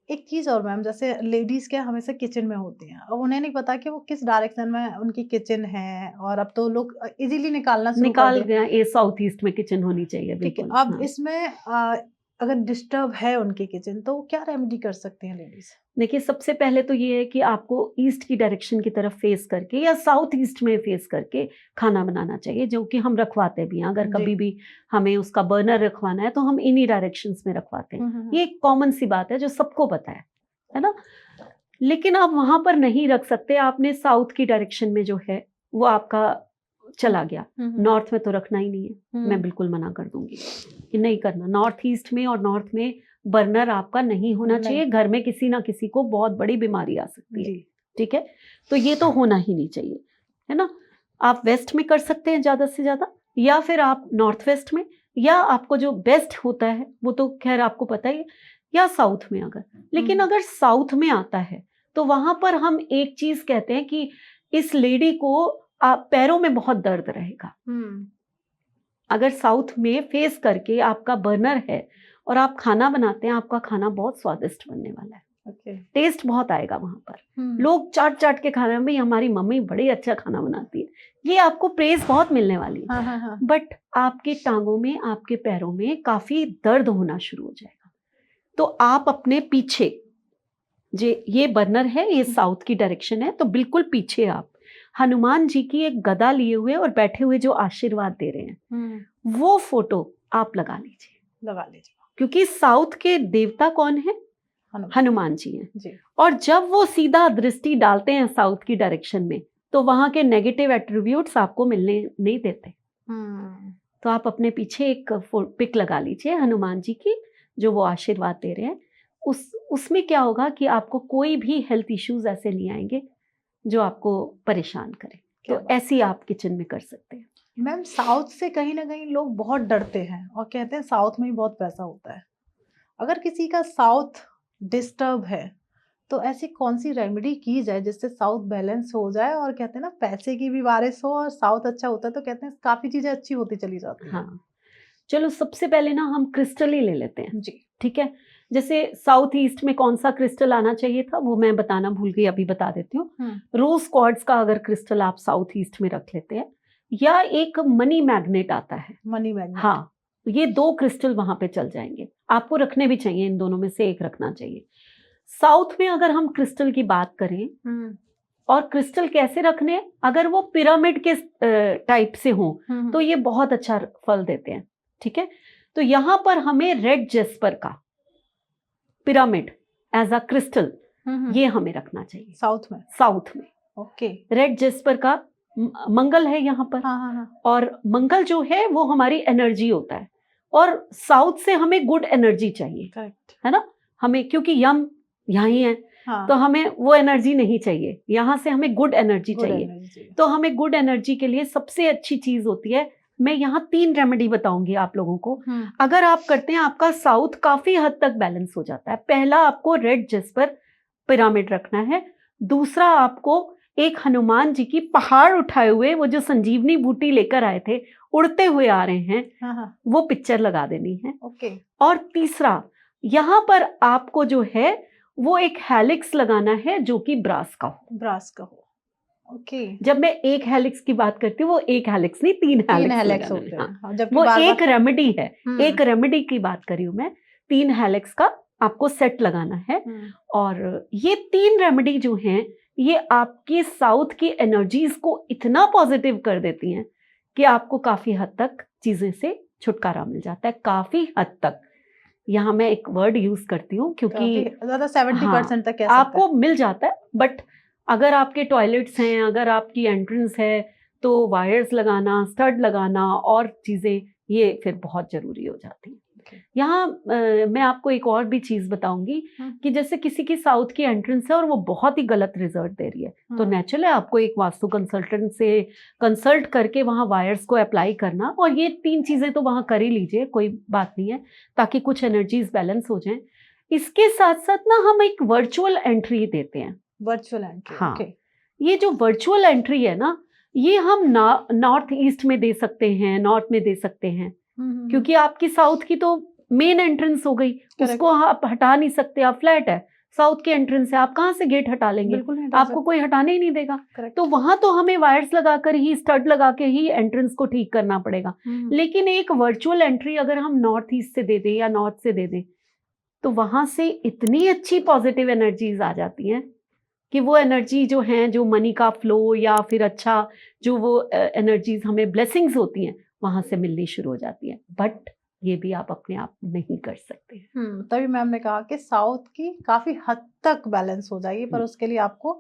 एक चीज़ और मैम, जैसे लेडीज़ क्या हमेशा किचन में होती हैं। अब उन्हें नहीं पता कि वो किस डायरेक्शन में उनकी किचन है, और अब तो लोग इज़िली निकालना शुरू कर निकाल दिए। गया, ये साउथ ईस्ट में किचन होनी चाहिए, ठीक है, बिल्कुल। अब हाँ। इसमें अगर डिस्टर्ब है उनकी किचन, तो वो क्या रेमेडी कर सकती हैं लेडीज़? देखिए, सबसे पहले तो ये है कि आपको ईस्ट की डायरेक्शन की तरफ फेस करके या साउथ ईस्ट में फेस करके खाना बनाना चाहिए, जो कि हम रखवाते भी हैं। अगर जी। कभी भी हमें उसका बर्नर रखवाना है तो हम इन्हीं डायरेक्शंस में रखवाते हैं। हुँ। ये एक कॉमन सी बात है जो सबको पता है ना? लेकिन आप वहाँ पर नहीं रख सकते, आपने साउथ की डायरेक्शन में जो है वो आपका चला गया। हुँ। नॉर्थ में तो रखना ही नहीं है, मैं हुँ। बिल्कुल मना कर दूँगी कि नहीं करना। नॉर्थ ईस्ट में और नॉर्थ में बर्नर आपका नहीं होना नहीं। चाहिए, घर में किसी ना किसी को बहुत बड़ी बीमारी आ सकती है। जी। ठीक है, तो ये तो होना ही नहीं चाहिए, है ना। आप वेस्ट में कर सकते हैं ज़्यादा से ज़्यादा, या फिर आप नॉर्थ वेस्ट में, या आपको जो बेस्ट होता है वो तो खैर आपको पता ही है, या साउथ में अगर। लेकिन अगर साउथ में आता है तो वहां पर हम एक चीज कहते हैं कि इस लेडी को पैरों में बहुत दर्द रहेगा। अगर साउथ में फेस करके आपका बर्नर है और आप खाना बनाते हैं, आपका खाना बहुत स्वादिष्ट बनने वाला है। टेस्ट बहुत आएगा वहां पर। लोग चाट चाट के खा रहे हैं, भाई हमारी मम्मी बड़ी अच्छा खाना बनाती है, ये आपको प्रेज बहुत मिलने वाली है। बट आपके टांगों में, आपके पैरों में काफी दर्द होना शुरू हो जाएगा। तो आप अपने पीछे, ये बर्नर है, ये साउथ की डायरेक्शन है, तो बिल्कुल पीछे आप हनुमान जी की एक गदा लिए हुए और बैठे हुए जो आशीर्वाद दे रहे हैं, वो फोटो आप लगा लीजिए। क्योंकि साउथ के देवता कौन है? हनुमान जी हैं जी। और जब वो सीधा दृष्टि डालते हैं साउथ की डायरेक्शन में, तो वहां के नेगेटिव एट्रीब्यूट्स आपको मिलने नहीं देते। तो आप अपने पीछे एक पिक लगा लीजिए हनुमान जी की, जो वो आशीर्वाद दे रहे हैं। उसमें क्या होगा कि आपको कोई भी हेल्थ इश्यूज ऐसे नहीं आएंगे जो आपको परेशान करें। तो ऐसी आप किचन में कर सकते हैं। मैम, साउथ से कहीं ना कहीं लोग बहुत डरते हैं और कहते हैं साउथ में ही बहुत पैसा होता है। अगर किसी का साउथ डिस्टर्ब है तो ऐसी कौन सी रेमेडी की जाए जिससे साउथ बैलेंस हो जाए? और कहते हैं ना, पैसे की भी बारिश हो और साउथ अच्छा होता है तो कहते हैं काफी चीजें अच्छी होती चली जाती है। हाँ, चलो सबसे पहले ना हम क्रिस्टल ही ले लेते हैं जी। ठीक है। जैसे साउथ ईस्ट में कौन सा क्रिस्टल आना चाहिए था वो मैं बताना भूल गई, अभी बता देती हूँ। रोज क्वार्ट्ज का अगर क्रिस्टल आप साउथ ईस्ट में रख लेते हैं, या एक मनी मैग्नेट आता है, मनी मैग्नेट, हाँ, ये 2 क्रिस्टल वहां पे चल जाएंगे। आपको रखने भी चाहिए, इन दोनों में से एक रखना चाहिए। साउथ में अगर हम क्रिस्टल की बात करें, और क्रिस्टल कैसे रखने, अगर वो पिरामिड के टाइप से हो तो ये बहुत अच्छा फल देते हैं, ठीक है। तो यहाँ पर हमें रेड जेस्पर का पिरामिड एज अ क्रिस्टल ये हमें रखना चाहिए साउथ में। ओके। रेड जेस्पर का मंगल है यहाँ पर। हाँ। और मंगल जो है वो हमारी एनर्जी होता है, और साउथ से हमें गुड एनर्जी चाहिए। करेक्ट है ना, हमें क्योंकि यम यहाँ ही है, तो हमें वो एनर्जी नहीं चाहिए, यहाँ से हमें गुड एनर्जी चाहिए। तो हमें गुड एनर्जी के लिए सबसे अच्छी चीज होती है, मैं यहाँ 3 रेमेडी बताऊंगी आप लोगों को। अगर आप करते हैं, आपका साउथ काफी हद तक बैलेंस हो जाता है। पहला, आपको रेड जेस्पर पिरामिड रखना है। दूसरा, आपको एक हनुमान जी की पहाड़ उठाए हुए, वो जो संजीवनी बूटी लेकर आए थे, उड़ते हुए आ रहे हैं, वो पिक्चर लगा देनी है। ओके। और तीसरा, यहाँ पर आपको जो है वो एक हेलिक्स लगाना है जो कि ब्रास का हो। ओके। जब मैं एक हेलिक्स की बात करती हूँ, वो एक हेलिक्स नहीं, 3 हेलिक्स होते हैं। हाँ, वो एक रेमेडी है, एक रेमेडी की बात करी हूँ मैं। 3 हेलिक्स का आपको सेट लगाना है। और ये 3 रेमेडी जो हैं, ये आपकी साउथ की एनर्जीज को इतना पॉजिटिव कर देती हैं कि आपको काफी हद तक चीजें से छुटकारा मिल जाता है, काफी हद तक। यहाँ मैं एक वर्ड यूज करती हूँ क्योंकि 70% तक आपको मिल जाता है। बट अगर आपके टॉयलेट्स हैं, अगर आपकी एंट्रेंस है, तो वायर्स लगाना, स्टड लगाना और चीजें ये फिर बहुत जरूरी हो जाती है। यहाँ मैं आपको एक और भी चीज बताऊंगी कि जैसे किसी की साउथ की एंट्रेंस है और वो बहुत ही गलत रिजल्ट दे रही है, तो नेचुरल है आपको एक वास्तु कंसल्टेंट से कंसल्ट करके वहाँ वायर्स को अप्लाई करना। और ये 3 चीजें तो वहाँ कर ही लीजिए, कोई बात नहीं है, ताकि कुछ एनर्जीज बैलेंस हो जाएं। इसके साथ साथ ना हम एक वर्चुअल एंट्री देते हैं। वर्चुअल एंट्री, हाँ। ये जो वर्चुअल एंट्री है ना, ये हम नॉर्थ ईस्ट में दे सकते हैं, नॉर्थ में दे सकते हैं, क्योंकि आपकी साउथ की तो मेन एंट्रेंस हो गई, उसको आप हटा नहीं सकते, आप फ्लैट है, साउथ की एंट्रेंस है, आप कहाँ से गेट हटा लेंगे? आपको कोई हटाने ही नहीं देगा। तो वहां तो हमें वायर्स लगाकर ही, स्टड लगा के ही एंट्रेंस को ठीक करना पड़ेगा। लेकिन एक वर्चुअल एंट्री अगर हम नॉर्थ ईस्ट से दे दें या नॉर्थ से दे दें, तो वहां से इतनी अच्छी पॉजिटिव एनर्जीज आ जाती हैं कि वो एनर्जी जो है, जो मनी का फ्लो या फिर अच्छा जो वो एनर्जीज हमें ब्लेसिंग्स होती हैं, वहां से मिलनी शुरू हो जाती है। बट ये भी आप अपने आप नहीं कर सकते। तभी मैम ने कहा कि साउथ की काफी हद तक बैलेंस हो जाएगी, पर उसके लिए आपको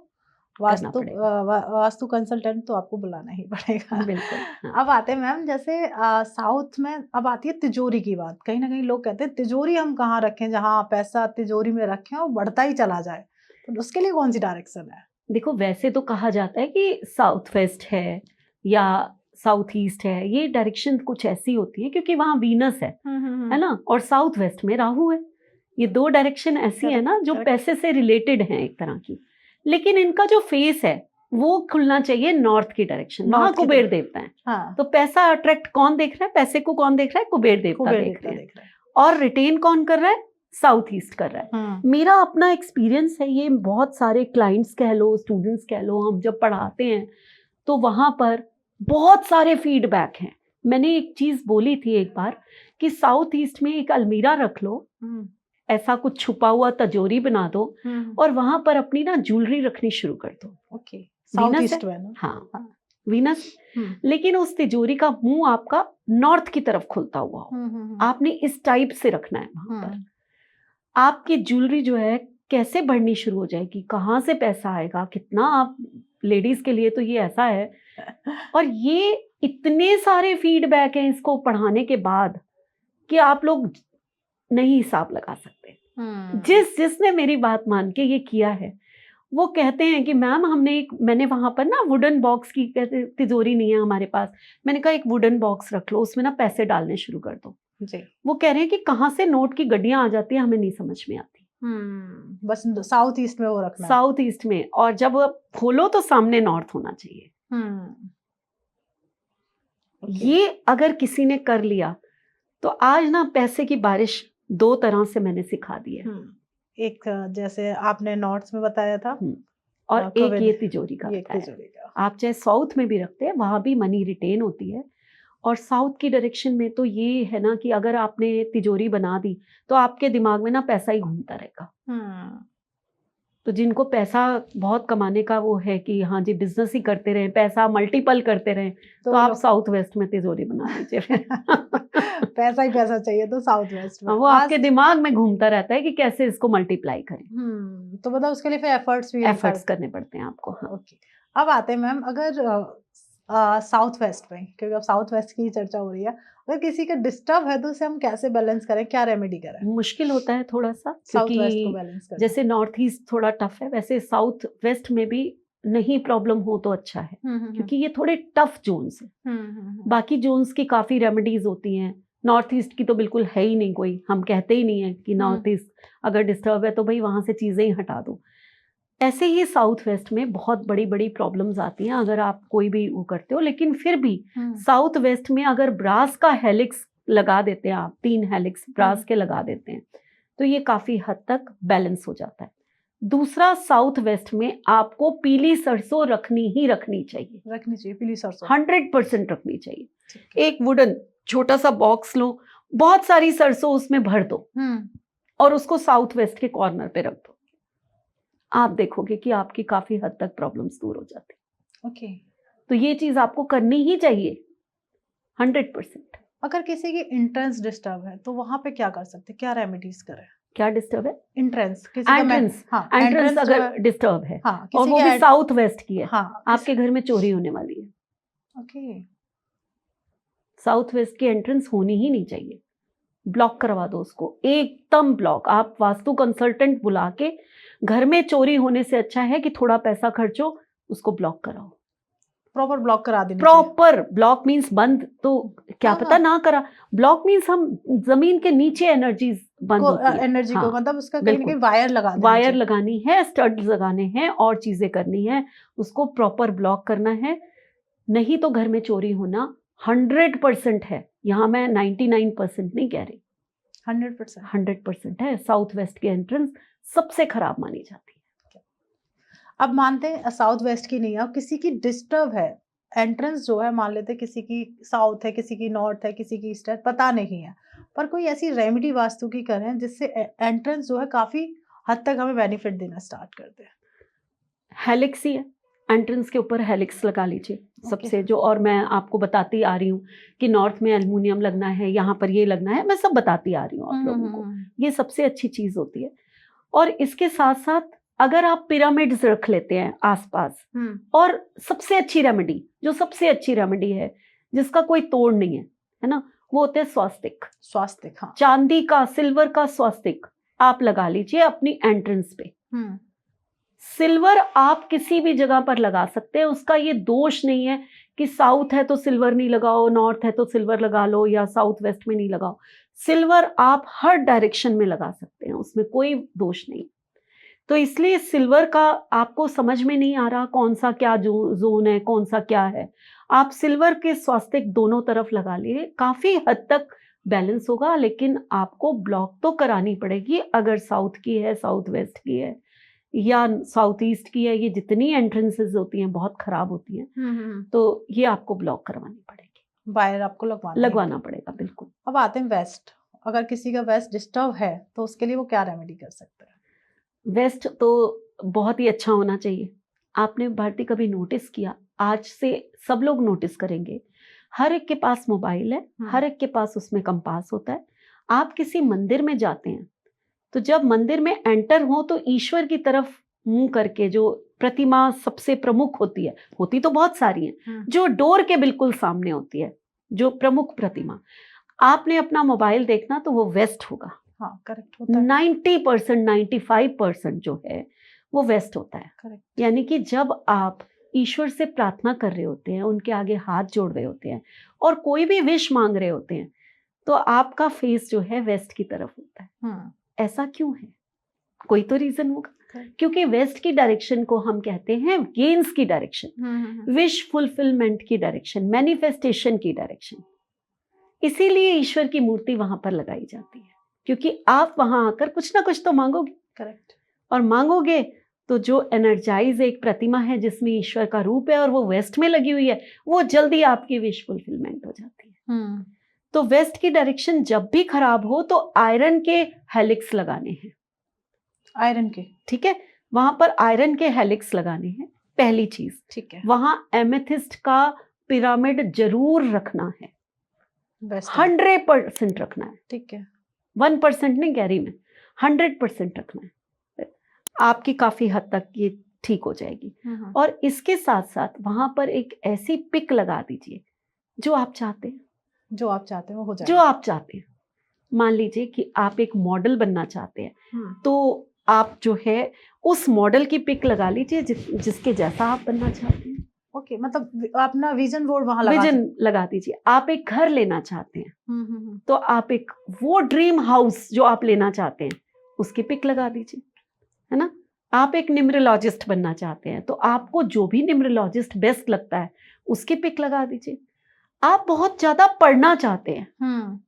वास्तु कंसल्टेंट तो आपको बुलाना ही पड़ेगा। बिल्कुल। हाँ। अब आते हैं मैम, जैसे साउथ में अब आती है तिजोरी की बात। कहीं ना कहीं लोग कहते हैं तिजोरी हम कहाँ रखें जहाँ पैसा तिजोरी में रखें और बढ़ता ही चला जाए, तो उसके लिए कौन सी डायरेक्शन है? देखो वैसे तो कहा जाता है कि साउथ वेस्ट है या साउथ ईस्ट है, ये डायरेक्शन कुछ ऐसी होती है क्योंकि वहां वीनस है ना, और साउथ वेस्ट में राहु है। ये दो डायरेक्शन ऐसी है ना जो correct. पैसे से रिलेटेड हैं एक तरह की, लेकिन इनका जो फेस है वो खुलना चाहिए नॉर्थ की डायरेक्शन, वहां North की कुबेर तरफ। देवता है। हाँ, तो पैसा अट्रैक्ट कौन देख रहा है, पैसे को कौन देख रहा है, कुबेर देवता कुबेर देख देवता रहे हैं, देख रहा है। और रिटेन कौन कर रहा है, साउथ ईस्ट कर रहा है। मेरा अपना एक्सपीरियंस है, ये बहुत सारे क्लाइंट्स कह लो, स्टूडेंट्स कह लो, हम जब पढ़ाते हैं तो वहां पर बहुत सारे फीडबैक हैं। मैंने एक चीज बोली थी एक बार कि साउथ ईस्ट में एक अलमीरा रख लो, ऐसा कुछ छुपा हुआ तिजोरी बना दो और वहां पर अपनी ना ज्वेलरी रखनी शुरू कर दो। ओके, साउथ वीनस ईस्ट है? में ना? हाँ, हाँ। वीनस, लेकिन उस तिजोरी का मुंह आपका नॉर्थ की तरफ खुलता हुआ हो, आपने इस टाइप से रखना है वहां पर। आपकी ज्वेलरी जो है कैसे बढ़नी शुरू हो जाएगी, कहाँ से पैसा आएगा, कितना आप, लेडीज के लिए तो ये ऐसा है। और ये इतने सारे फीडबैक हैं इसको पढ़ाने के बाद कि आप लोग नहीं हिसाब लगा सकते। जिसने मेरी बात मान के ये किया है वो कहते हैं कि मैम मैंने वहां पर ना वुडन बॉक्स की, कहते तिजोरी नहीं है हमारे पास, मैंने कहा एक वुडन बॉक्स रख लो, उसमें ना पैसे डालने शुरू कर दो जी। वो कह रहे हैं कि कहाँ से नोट की गड्डियां आ जाती है हमें नहीं समझ में आती। बस साउथ ईस्ट में वो रखना है। साउथ ईस्ट में, और जब खोलो तो सामने नॉर्थ होना चाहिए। ये अगर किसी ने कर लिया तो आज ना पैसे की बारिश दो तरह से मैंने सिखा दी है। एक जैसे आपने नॉर्थ में बताया था, और एक ये तिजोरी का बताया। तिजोरी का आप चाहे साउथ में भी रखते हैं, वहां भी मनी रिटेन होती है। और साउथ की डायरेक्शन में तो ये है ना कि अगर आपने तिजोरी बना दी तो आपके दिमाग में ना पैसा ही घूमता रहेगा। तो जिनको पैसा बहुत कमाने का वो है कि हाँ जी बिजनेस ही करते रहें, पैसा मल्टीपल करते रहें, तो आप साउथ वेस्ट में तिजोरी बना लीजिए। पैसा ही पैसा चाहिए तो साउथ वेस्ट में वो आपके दिमाग में घूमता रहता है कि कैसे इसको मल्टीप्लाई करें। तो मतलब उसके लिए फिर एफर्ट्स करने पड़ते हैं आपको। हाँ। ओके, अब आते हैं मैम, अगर साउथ वेस्ट में, क्योंकि अब साउथ वेस्ट की चर्चा हो रही है, अगर किसी का डिस्टर्ब है तो उसे हम कैसे बैलेंस करें, क्या रेमेडी करें? मुश्किल होता है थोड़ा सा, साउथ वेस्ट को क्योंकि बैलेंस करना। जैसे नॉर्थ ईस्ट थोड़ा टफ है, वैसे साउथ वेस्ट में भी नहीं प्रॉब्लम हो तो अच्छा है, क्योंकि ये थोड़े टफ जोन्स है। बाकी जोन्स की काफी रेमेडीज होती हैं, नॉर्थ ईस्ट की तो बिल्कुल है ही नहीं कोई, हम कहते ही नहीं है कि नॉर्थ ईस्ट अगर डिस्टर्ब है तो भाई वहां से चीजें ही हटा दो। ऐसे ही साउथ वेस्ट में बहुत बड़ी बड़ी प्रॉब्लम्स आती हैं अगर आप कोई भी वो करते हो, लेकिन फिर भी साउथ वेस्ट में अगर ब्रास का हेलिक्स लगा देते हैं आप, 3 हेलिक्स ब्रास के लगा देते हैं, तो ये काफी हद तक बैलेंस हो जाता है। दूसरा, साउथ वेस्ट में आपको पीली सरसों रखनी ही रखनी चाहिए, पीली सरसों 100% रखनी चाहिए। एक वुडन छोटा सा बॉक्स लो, बहुत सारी सरसों उसमें भर दो और उसको साउथ वेस्ट के कॉर्नर पे रख दो, आप देखोगे कि आपकी काफी हद तक प्रॉब्लम्स दूर हो जाती है। ओके, तो ये चीज आपको करनी ही चाहिए 100%। अगर किसी की एंट्रेंस डिस्टर्ब है तो वहां पे क्या कर सकते हैं, क्या रेमेडीज करें? क्या डिस्टर्ब है? एंट्रेंस, एंट्रेंस अगर डिस्टर्ब है, हाँ, और वो भी साउथ वेस्ट की है, हाँ, आपके घर में चोरी होने वाली है। ओके, साउथ वेस्ट की एंट्रेंस होनी ही नहीं चाहिए, ब्लॉक करवा दो उसको, एकदम ब्लॉक। आप वास्तु कंसल्टेंट बुला के, घर में चोरी होने से अच्छा है कि थोड़ा पैसा खर्चो, उसको ब्लॉक कराओ, प्रॉपर ब्लॉक करा देना। प्रॉपर ब्लॉक मींस बंद, तो क्या पता ना करा, ब्लॉक मींस हम जमीन के नीचे एनर्जीज बंद होती है, एनर्जी को, मतलब उसका कहीं ना कहीं वायर लगानी है, स्टड्स लगाने हैं और चीजें करनी है, उसको प्रॉपर ब्लॉक करना है। नहीं तो घर में चोरी होना 100% है, यहाँ मैं 99% नहीं कह रही, 100% है। साउथ वेस्ट की एंट्रेंस सबसे खराब मानी जाती है। अब मानते हैं साउथ वेस्ट की नहीं है, अब किसी की डिस्टर्ब है एंट्रेंस जो है, मान लेते हैं किसी की साउथ है, किसी की नॉर्थ है, किसी की ईस्ट है, पता नहीं है, पर कोई ऐसी रेमेडी वास्तु की करें जिससे एंट्रेंस जो है काफी हद तक हमें बेनिफिट देना स्टार्ट कर दे। हेलिक्स ही है, एंट्रेंस के ऊपर हेलिक्स लगा लीजिए सबसे जो, और मैं आपको बताती आ रही हूँ कि नॉर्थ में एल्युमिनियम लगना है, यहाँ पर ये लगना है, मैं सब बताती आ रही हूँ आप लोगों को, ये सबसे अच्छी चीज होती है। और इसके साथ साथ अगर आप पिरामिड्स रख लेते हैं आसपास, और सबसे अच्छी रेमेडी, जो सबसे अच्छी रेमेडी है जिसका कोई तोड़ नहीं है ना, वो होते हैं स्वास्तिक। हाँ। चांदी का, सिल्वर का स्वास्तिक आप लगा लीजिए अपनी एंट्रेंस पे, सिल्वर आप किसी भी जगह पर लगा सकते हैं, उसका ये दोष नहीं है कि साउथ है तो सिल्वर नहीं लगाओ, नॉर्थ है तो सिल्वर लगा लो, या साउथ वेस्ट में नहीं लगाओ। सिल्वर आप हर डायरेक्शन में लगा सकते हैं, उसमें कोई दोष नहीं। तो इसलिए सिल्वर का आपको समझ में नहीं आ रहा कौन सा क्या जोन है, कौन सा क्या है, आप सिल्वर के स्वास्तिक दोनों तरफ लगा लिए, काफी हद तक बैलेंस होगा। लेकिन आपको ब्लॉक तो करानी पड़ेगी, अगर साउथ की है, साउथ वेस्ट की है, या साउथ ईस्ट की है, ये जितनी एंट्रेंसेस होती हैं बहुत खराब होती हैं, तो ये आपको ब्लॉक करवानी पड़ेगी, वायर आपको लगवाना पड़ेगा, बिल्कुल। अब आते हैं वेस्ट। अगर किसी का वेस्ट डिस्टर्ब है तो उसके लिए वो क्या रेमेडी कर सकते हैं? वेस्ट तो बहुत ही अच्छा होना चाहिए। आपने भारती कभी नोटिस किया, आज से सब लोग नोटिस करेंगे, हर एक के पास मोबाइल है, हर एक के पास उसमें कंपास होता है। आप किसी मंदिर में जाते हैं तो जब मंदिर में एंटर हो तो ईश्वर की तरफ मुंह करके, जो प्रतिमा सबसे प्रमुख होती है, होती तो बहुत सारी है, जो डोर के बिल्कुल सामने होती है, जो प्रमुख प्रतिमा, आपने अपना मोबाइल देखना तो वो वेस्ट होगा। हाँ, करेक्ट होता है। 90% 95% जो है वो वेस्ट होता है। करेक्ट। यानी कि जब आप ईश्वर से प्रार्थना कर रहे होते हैं, उनके आगे हाथ जोड़ रहे होते हैं और कोई भी विश मांग रहे होते हैं, तो आपका फेस जो है वेस्ट की तरफ होता है। ऐसा क्यों है? कोई तो रीजन होगा, क्योंकि वेस्ट की डायरेक्शन को हम कहते हैं गेन्स की डायरेक्शन, विश फुलफिलमेंट की डायरेक्शन, मैनिफेस्टेशन की डायरेक्शन। इसीलिए ईश्वर की मूर्ति वहां पर लगाई जाती है, क्योंकि आप वहां आकर कुछ ना कुछ तो मांगोगे। करेक्ट। और मांगोगे तो जो एनर्जाइज एक प्रतिमा है जिसमें ईश्वर का रूप है और वो वेस्ट में लगी हुई है, वो जल्दी आपकी विश फुलफिलमेंट हो जाती है। तो वेस्ट की डायरेक्शन जब भी खराब हो तो आयरन के हेलिक्स लगाने हैं। आयरन के, ठीक है, वहां पर आयरन के हेलिक्स लगाने हैं, पहली चीज। ठीक है। वहां एमेथिस्ट का पिरामिड जरूर रखना है, 100% रखना है। ठीक है। 1% नहीं कह रही मैं, 100% रखना है, आपकी काफी हद तक ये ठीक हो जाएगी। और इसके साथ साथ वहां पर एक ऐसी पिक लगा दीजिए जो आप चाहते हैं, जो आप चाहते हैं वो हो जाएगा। जो आप चाहते हैं। मान लीजिए कि आप एक मॉडल बनना चाहते हैं, तो आप जो है उस मॉडल की पिक लगा लीजिए जिसके जैसा आप बनना चाहते हैं। ओके, मतलब अपना विजन बोर्ड वहां लगा दीजिए। आप एक घर लेना चाहते हैं, तो आप एक वो ड्रीम हाउस जो आप लेना चाहते हैं उसकी पिक लगा दीजिए, है ना। आप एक न्यूमरोलॉजिस्ट बनना चाहते हैं तो आपको जो भी न्यूमरोलॉजिस्ट बेस्ट लगता है उसकी पिक लगा दीजिए। आप बहुत ज्यादा पढ़ना चाहते हैं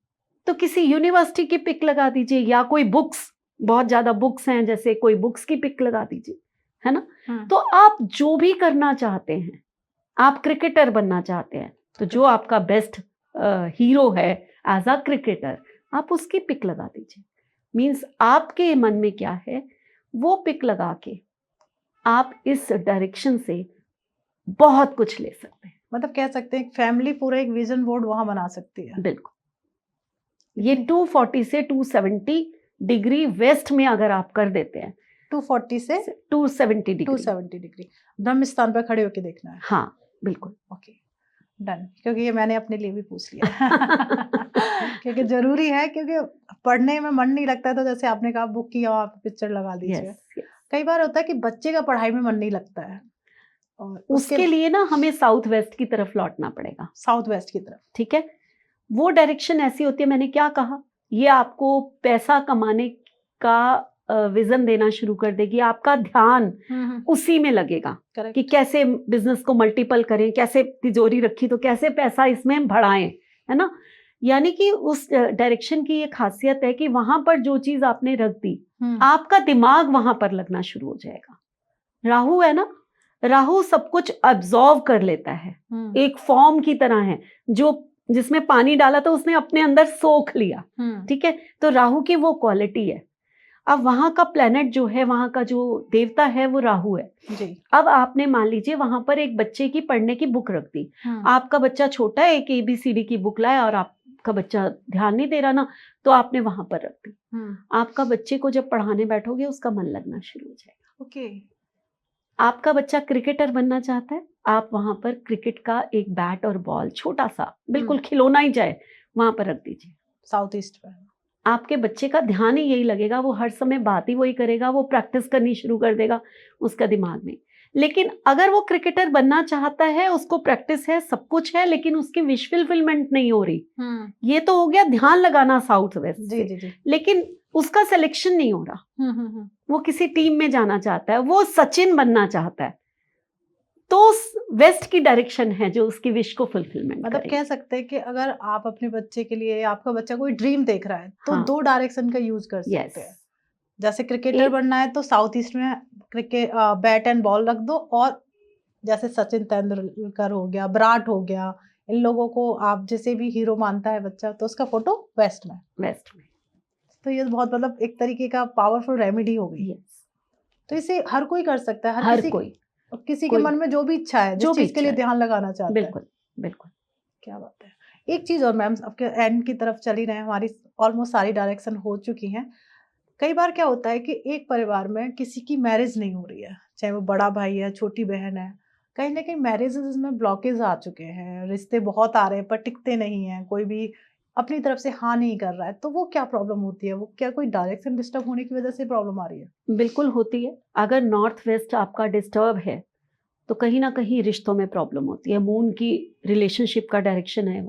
तो किसी यूनिवर्सिटी की पिक लगा दीजिए, या कोई बुक्स, बहुत ज्यादा बुक्स हैं जैसे कोई बुक्स की पिक लगा दीजिए, है ना। तो आप जो भी करना चाहते हैं, आप क्रिकेटर बनना चाहते हैं तो जो आपका बेस्ट हीरो है एज अ क्रिकेटर, आप उसकी पिक लगा दीजिए। मीन्स आपके मन में क्या है वो पिक लगा के आप इस डायरेक्शन से बहुत कुछ ले सकते हैं। मतलब कह सकते हैं फैमिली पूरा एक विजन बोर्ड वहां बना सकती है। बिल्कुल। ये 240 से 270 डिग्री वेस्ट में अगर आप कर देते हैं, 240 से 270 डिग्री, 270 डिग्री ब्रह्म स्थान पर खड़े होकर देखना है। हाँ बिल्कुल। Okay, done. क्योंकि ये मैंने अपने लिए भी पूछ लिया क्योंकि जरूरी है, क्योंकि पढ़ने में मन नहीं लगता है तो जैसे आपने कहा बुक की वहां पिक्चर लगा दीजिए। कई बार होता है कि बच्चे का पढ़ाई में मन नहीं लगता है, और उसके लिए ना हमें साउथ वेस्ट की तरफ लौटना पड़ेगा। साउथ वेस्ट की तरफ, ठीक है। वो डायरेक्शन ऐसी होती है, मैंने क्या कहा, ये आपको पैसा कमाने का विजन देना शुरू कर देगी। आपका ध्यान उसी में लगेगा कि कैसे बिजनेस को मल्टीपल करें, कैसे तिजोरी रखी तो कैसे पैसा इसमें बढ़ाएं, है ना। यानी कि उस डायरेक्शन की ये खासियत है कि वहां पर जो चीज आपने रख दी, आपका दिमाग वहां पर लगना शुरू हो जाएगा। राहु है ना, राहु सब कुछ अब्जॉर्व कर लेता है, एक फॉर्म की तरह है जो जिसमें पानी डाला तो उसने अपने अंदर सोख लिया। ठीक है, तो राहु की वो क्वालिटी है। अब वहां का प्लेनेट जो है, वहां का जो देवता है वो राहु है जी। अब आपने मान लीजिए वहां पर एक बच्चे की पढ़ने की बुक रख दी, आपका बच्चा छोटा है, एक ABCD की बुक लाया और आपका बच्चा ध्यान नहीं दे रहा ना, तो आपने वहां पर रख दी। आपका बच्चे को जब पढ़ाने बैठोगे उसका मन लगना शुरू हो जाएगा। ओके। आपका बच्चा क्रिकेटर बनना चाहता है, आप वहां पर क्रिकेट का एक बैट और बॉल छोटा सा, बिल्कुल खिलौना ही जाए, वहां पर रख दीजिए। साउथ ईस्ट पर आपके बच्चे का ध्यान ही यही लगेगा, वो हर समय बात ही वही करेगा, वो प्रैक्टिस करनी शुरू कर देगा उसका दिमाग में। लेकिन अगर वो क्रिकेटर बनना चाहता है, उसको प्रैक्टिस है, सब कुछ है, लेकिन उसकी विश फुलफिलमेंट नहीं हो रही, ये तो हो गया ध्यान लगाना साउथ वेस्ट जी से, जी जी। लेकिन उसका सिलेक्शन नहीं हो रहा, वो किसी टीम में जाना चाहता है, वो सचिन बनना चाहता है, तो वेस्ट की डायरेक्शन है जो उसकी विश को फुलफिलमेंट मतलब करेगी। कह सकते हैं कि अगर आप अपने बच्चे के लिए, आपका बच्चा कोई ड्रीम देख रहा है, तो हाँ, 2 डायरेक्शन का यूज़ कर यस, सकते हैं। जैसे क्रिकेटर एक बनना है तो साउथ ईस्ट में बैट एंड बॉल रख दो, और जैसे सचिन तेंदुलकर हो गया, विराट हो गया, इन लोगों को आप जैसे भी हीरो मानता है बच्चा, तो उसका फोटो वेस्ट में। वेस्ट में, तो ये बहुत मतलब एक तरीके का पावरफुल रेमेडी हो गई। यस, तो इसे हर कोई कर सकता है, हर हर किसी कोई, किसी के कोई मन में जो भी इच्छा है, जो जिस भी चीज़ के इच्छा लिए है, ध्यान लगाना चाहता है। बिल्कुल, बिल्कुल। क्या बात है। एक चीज़ और मैम, आपके एंड की तरफ चल ही रहे हैं, हमारी ऑलमोस्ट सारी डायरेक्शन हो चुकी हैं। कई बार क्या होता है कि एक परिवार में किसी की मैरिज नहीं हो रही है, चाहे वो बड़ा भाई है, छोटी बहन है, कहीं ना कहीं मैरिजेस में ब्लॉकेज आ चुके हैं, रिश्ते बहुत आ रहे हैं पर टिकते नहीं हैं, कोई भी अपनी तरफ से हाँ नहीं कर रहा है, तो वो क्या प्रॉब्लम होती है? वो क्या कोई डायरेक्शन डिस्टर्ब होने की वजह से प्रॉब्लम आ रही है? बिल्कुल होती है। अगर नॉर्थ वेस्ट आपका डिस्टर्ब है, तो कहीं ना कहीं रिश्तों में प्रॉब्लम होती है। मून की रिलेशनशिप का डायरेक्शन है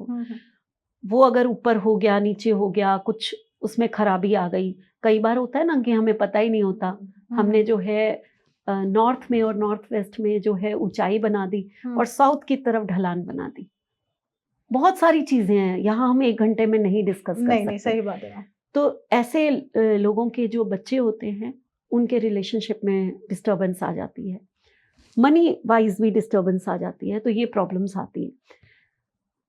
वो अगर ऊपर हो गया, नीचे हो गया, कुछ उसमें खराबी आ गई। कई बार होता है ना कि हमें पता ही नहीं होता, हमने जो है नॉर्थ में और नॉर्थ वेस्ट में जो है ऊंचाई बना दी और साउथ की तरफ ढलान बना दी। बहुत सारी चीजें हैं, यहाँ हम 1 घंटे में नहीं डिस्कस कर नहीं नहीं, सकते। सही बात है मैम। तो ऐसे लोगों के जो बच्चे होते हैं, उनके रिलेशनशिप में डिस्टर्बेंस आ जाती है, मनी वाइज भी डिस्टर्बेंस आ जाती है, तो ये प्रॉब्लम्स आती हैं।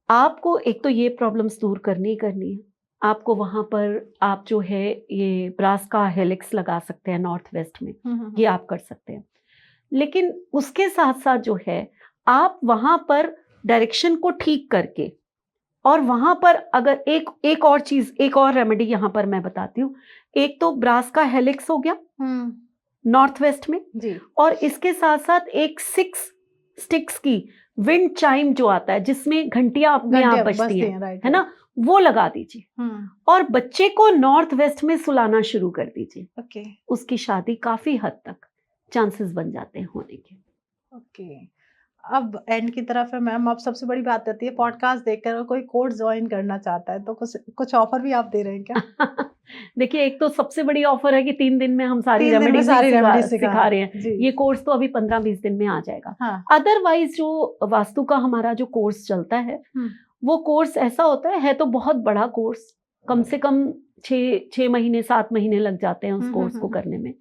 आपको एक तो ये प्रॉब्लम्स दूर करनी ही करनी है। आपको वहाँ पर आप जो है ये ब्रास का हेलिक्स लगा सकते हैं नॉर्थ वेस्ट में, ये आप कर सकते हैं। लेकिन उसके साथ-साथ जो है आप वहाँ पर डायरेक्शन को ठीक करके, और वहाँ पर अगर एक और चीज़, एक और रेमेडी यहाँ पर मैं बताती हूँ। एक तो ब्रास का हेलिक्स हो गया नॉर्थ वेस्ट में, जी। और इसके साथ-साथ एक 6 स्टिक्स की विंड चाइम जो आता है, जिसमें घंटियाँ अपने आप घंटियां बजती बजती हैं, हैं, राइट है राइट। ना? वो लगा दीजिए और बच्चे को नॉर्थ वेस्ट में सुलाना शुरू कर दीजिए। ओके उसकी शादी काफ़ी हद तक चांसेस बन जाते हैं होने के। ओके। अब एंड की तरफ है मैम, अब सबसे बड़ी बात आती है, पॉडकास्ट देखकर अगर कोई कोर्स ज्वाइन करना चाहता है, तो कुछ कुछ ऑफर भी आप दे रहे हैं क्या? देखिए, एक तो सबसे बड़ी ऑफर है कि 3 दिन में हम सारी 3 दिन में रेमेडीज़ ही सारी रेमेडी सिखा रहे हैं। जी। ये कोर्स तो अभी 15-20 दिन में आ जाएगा। हाँ। अदरवाइज़ जो वास्तु का हमारा जो कोर्स चलता है, वो कोर्स ऐसा होता है तो बहुत बड़ा कोर्स, कम से कम 6 महीने 7 महीने लग जाते हैं उस कोर्स को करने में।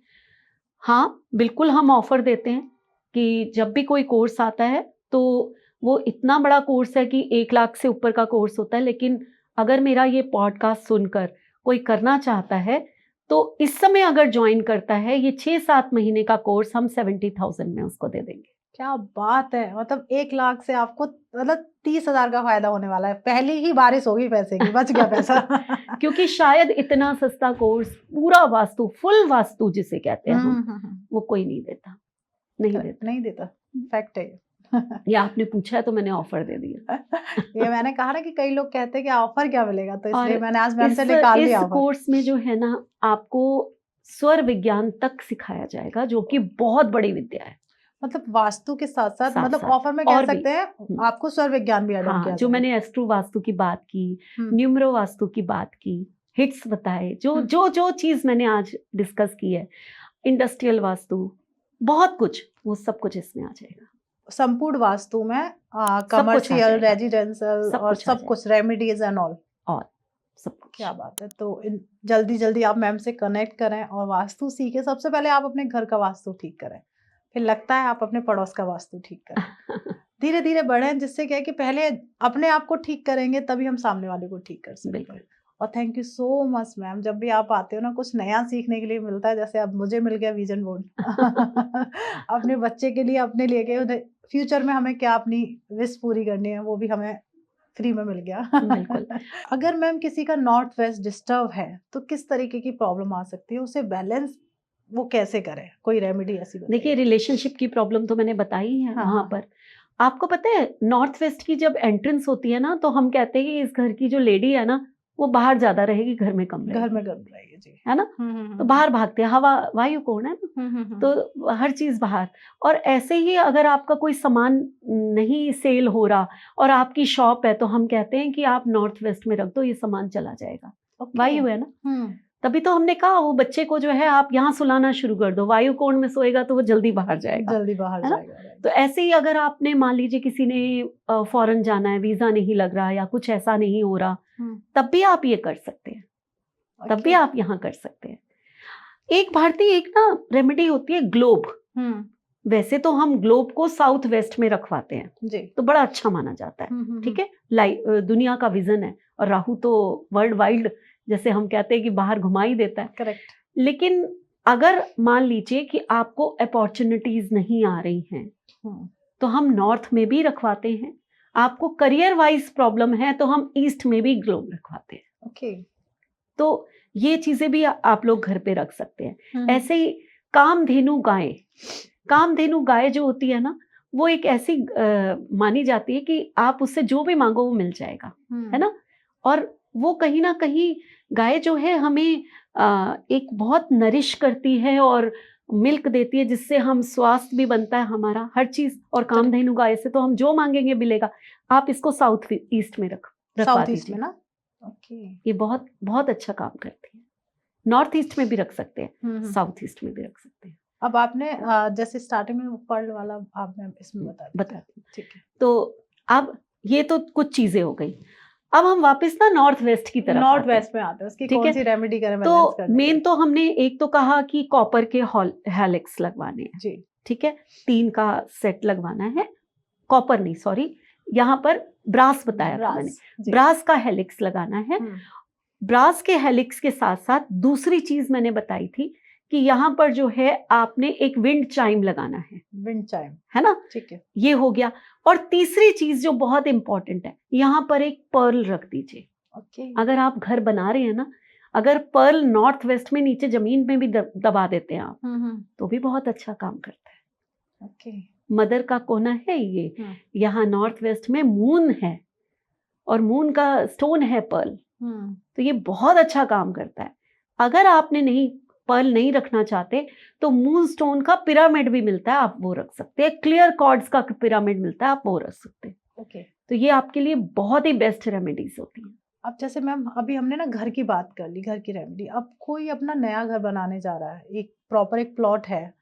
हाँ, बिल्कुल हम ऑफर देते हैं कि जब भी कोई कोर्स आता है, तो वो इतना बड़ा कोर्स है कि 1 लाख से ऊपर का कोर्स होता है, लेकिन अगर मेरा ये पॉडकास्ट सुनकर कोई करना चाहता है, तो इस समय अगर जॉइन करता है, ये 6-7 महीने का कोर्स हम 70,000 में उसको दे देंगे। क्या बात है! मतलब 1 लाख से आपको मतलब 30,000 का फ़ायदा होने वाला है। पहली ही बारिश होगी पैसे की, बच गया पैसा। क्योंकि शायद इतना सस्ता कोर्स, पूरा वास्तु, फुल वास्तु जिसे कहते हैं हम, वो कोई नहीं देता, नहीं देता। नहीं देता, फैक्ट है ये। ये आपने पूछा है तो मैंने ऑफर दे दिया। ये मैंने कहा ना कि कई लोग कहते हैं कि ऑफर क्या मिलेगा, तो और इसलिए मैंने आज मैम से निकाल इस लिया ऑफर। कोर्स में जो है ना, आपको स्वर विज्ञान तक सिखाया जाएगा, जो कि बहुत बड़ी विद्या है। मतलब वास्तु के साथ-साथ मतलब साथ-साथ ऑफर में कह और भी। सकते हैं आपको स्वर विज्ञान भी ऐड ऑन हाँ, किया जो जाएगा। मैंने एस्ट्रो वास्तु की बात की, हुँ, न्यूमरो वास्तु की बात की, हिट्स बताए, जो चीज़ मैंने आज डिस्कस की है, इंडस्ट्रियल वास्तु, बहुत कुछ, वो सब कुछ इसमें आ जाएगा। संपूर्ण वास्तु में सब कुछ आ कमर्शियल, जाएगा, रेजिडेंशियल सब और कुछ आ सब कुछ, रेमेडीज़ एंड ऑल। और सब कुछ। क्या बात है! तो इन जल्दी-जल्दी आप मैम से कनेक्ट करें और वास्तु सीखें। सबसे पहले आप अपने घर का वास्तु ठीक करें, फिर लगता है आप अपने पड़ोस का वास्तु ठीक करें। धीरे-धीरे बढ़ें, जिससे क्या है कि पहले अपने आप को ठीक करेंगे, तभी हम सामने वाले को ठीक कर सकते बिल्कुल। हैं। और thank you so much ma'am, जब भी आप आते हो ना कुछ नया सीखने के लिए मिलता है, जैसे अब मुझे मिल गया विजन बोर्ड। अपने बच्चे के लिए, अपने लिए के उन्हें फ्यूचर में हमें क्या अपनी विश पूरी करनी है, वो भी हमें फ्री में मिल गया। बिल्कुल। अगर मैम किसी का नॉर्थ वेस्ट डिस्टर्ब है, तो किस तरीके की प्रॉब्लम आ सकती है? उसे बैलेंस वो कैसे करे? कोई रेमेडी ऐसी देखिए, बताइए। रिलेशनशिप की प्रॉब्लम तो मैंने बताई है हाँ, वहाँ हाँ, पर। आपको पता है, नॉर्थ वेस्ट की जब एंट्रेंस होती है ना, तो हम कहते हैं कि इस घर की जो लेडी है ना, वो बाहर ज्यादा रहेगी, घर में कम घर रहेगी, में गर्म रहेगी जी। है ना। तो बाहर भागते हैं, हवा वायु कोण है ना, तो तो हर चीज बाहर। और ऐसे ही अगर आपका कोई सामान नहीं सेल हो रहा और आपकी शॉप है, तो हम कहते हैं कि आप नॉर्थ वेस्ट में रख दो, ये सामान चला जाएगा, वायु है ना। तभी तो हमने कहा वो बच्चे को जो है आप यहाँ सुलाना शुरू कर दो, वायु कोण में सोएगा तो वो जल्दी बाहर जाएगा, जल्दी बाहर है ना। जाएगा, right। तो ऐसे ही अगर आपने मान लीजिए किसी ने फॉरेन जाना है, वीजा नहीं लग रहा या कुछ ऐसा नहीं हो रहा, तब भी आप ये कर सकते हैं, तब भी आप यहाँ कर सकते हैं। एक भारतीय एक ना रेमेडी होती है ग्लोब। वैसे तो हम ग्लोब को साउथ वेस्ट में रखवाते हैं जी। तो बड़ा अच्छा माना जाता है, ठीक है। दुनिया का विजन है और राहु तो वर्ल्ड वाइड, जैसे हम कहते हैं कि बाहर घुमा ही देता है। करेक्ट। लेकिन अगर मान लीजिए कि आपको अपॉर्चुनिटीज नहीं आ रही हैं, तो हम नॉर्थ में भी रखवाते हैं। आपको करियर वाइज प्रॉब्लम है तो हम ईस्ट में भी ग्लोब रखवाते हैं। ओके। तो ये चीजें भी आप लोग घर पे रख सकते हैं। ऐसे ही कामधेनु गाय, कामधेनु गाय जो होती है ना, वो एक ऐसी मानी जाती है कि आप उससे जो भी मांगो वो मिल जाएगा, है ना। और वो कहीं ना कहीं गाय जो है हमें एक बहुत नरिश करती है और मिल्क देती है, जिससे हम स्वास्थ्य भी बनता है हमारा, हर चीज। और कामधेनु गाय से तो हम जो मांगेंगे मिलेगा। आप इसको साउथ ईस्ट में रखवा साउथ ईस्ट दीजिए में ना। ओके। ये बहुत बहुत अच्छा काम करती है। नॉर्थ ईस्ट में भी रख सकते हैं, साउथ ईस्ट में भी रख सकते हैं। अब आपने जैसे स्टार्टिंग में पर्ल वाला आपने इसमें बता दी, ठीक है। तो अब ये तो कुछ चीजें हो गई। अब हम वापस ना नॉर्थ वेस्ट की तरफ, नॉर्थ वेस्ट में आते हैं, उसकी कौन सी रेमेडी करें बैलेंस करने तो मेन तो हमने एक तो कहा कि कॉपर के हेलिक्स लगवाने हैं जी, ठीक है, 3 का सेट लगवाना है। कॉपर नहीं, सॉरी, यहाँ पर ब्रास बताया था मैंने, ब्रास का हेलिक्स लगाना है। ब्रास के हेलिक्स के साथ साथ दूसरी चीज मैंने बताई थी कि यहाँ पर जो है आपने एक विंड चाइम लगाना है, विंड चाइम, है ना, ठीक है। ये हो गया। और तीसरी चीज जो बहुत इंपॉर्टेंट है, यहाँ पर एक पर्ल रख दीजिए। ओके। अगर आप घर बना रहे हैं ना, अगर पर्ल नॉर्थ वेस्ट में नीचे जमीन में भी दबा देते हैं आप, तो भी बहुत अच्छा काम करता है। ओके। मदर का कोना है ये, यहाँ नॉर्थ वेस्ट में मून है और मून का स्टोन है पर्ल, तो ये बहुत अच्छा काम करता है। अगर आपने पर्ल नहीं रखना चाहते तो मून स्टोन का पिरामिड भी मिलता है, आप वो रख सकते हैं। क्लियर कॉर्ड्स का पिरामिड मिलता है, आप वो रख सकते हैं। ओके। तो ये आपके लिए बहुत ही बेस्ट रेमेडीज होती हैं। अब जैसे मैम अभी हमने ना घर की बात कर ली, घर की रेमेडी। अब कोई अपना नया घर बनाने जा रहा है, एक प्रॉपर एक प्लॉट है,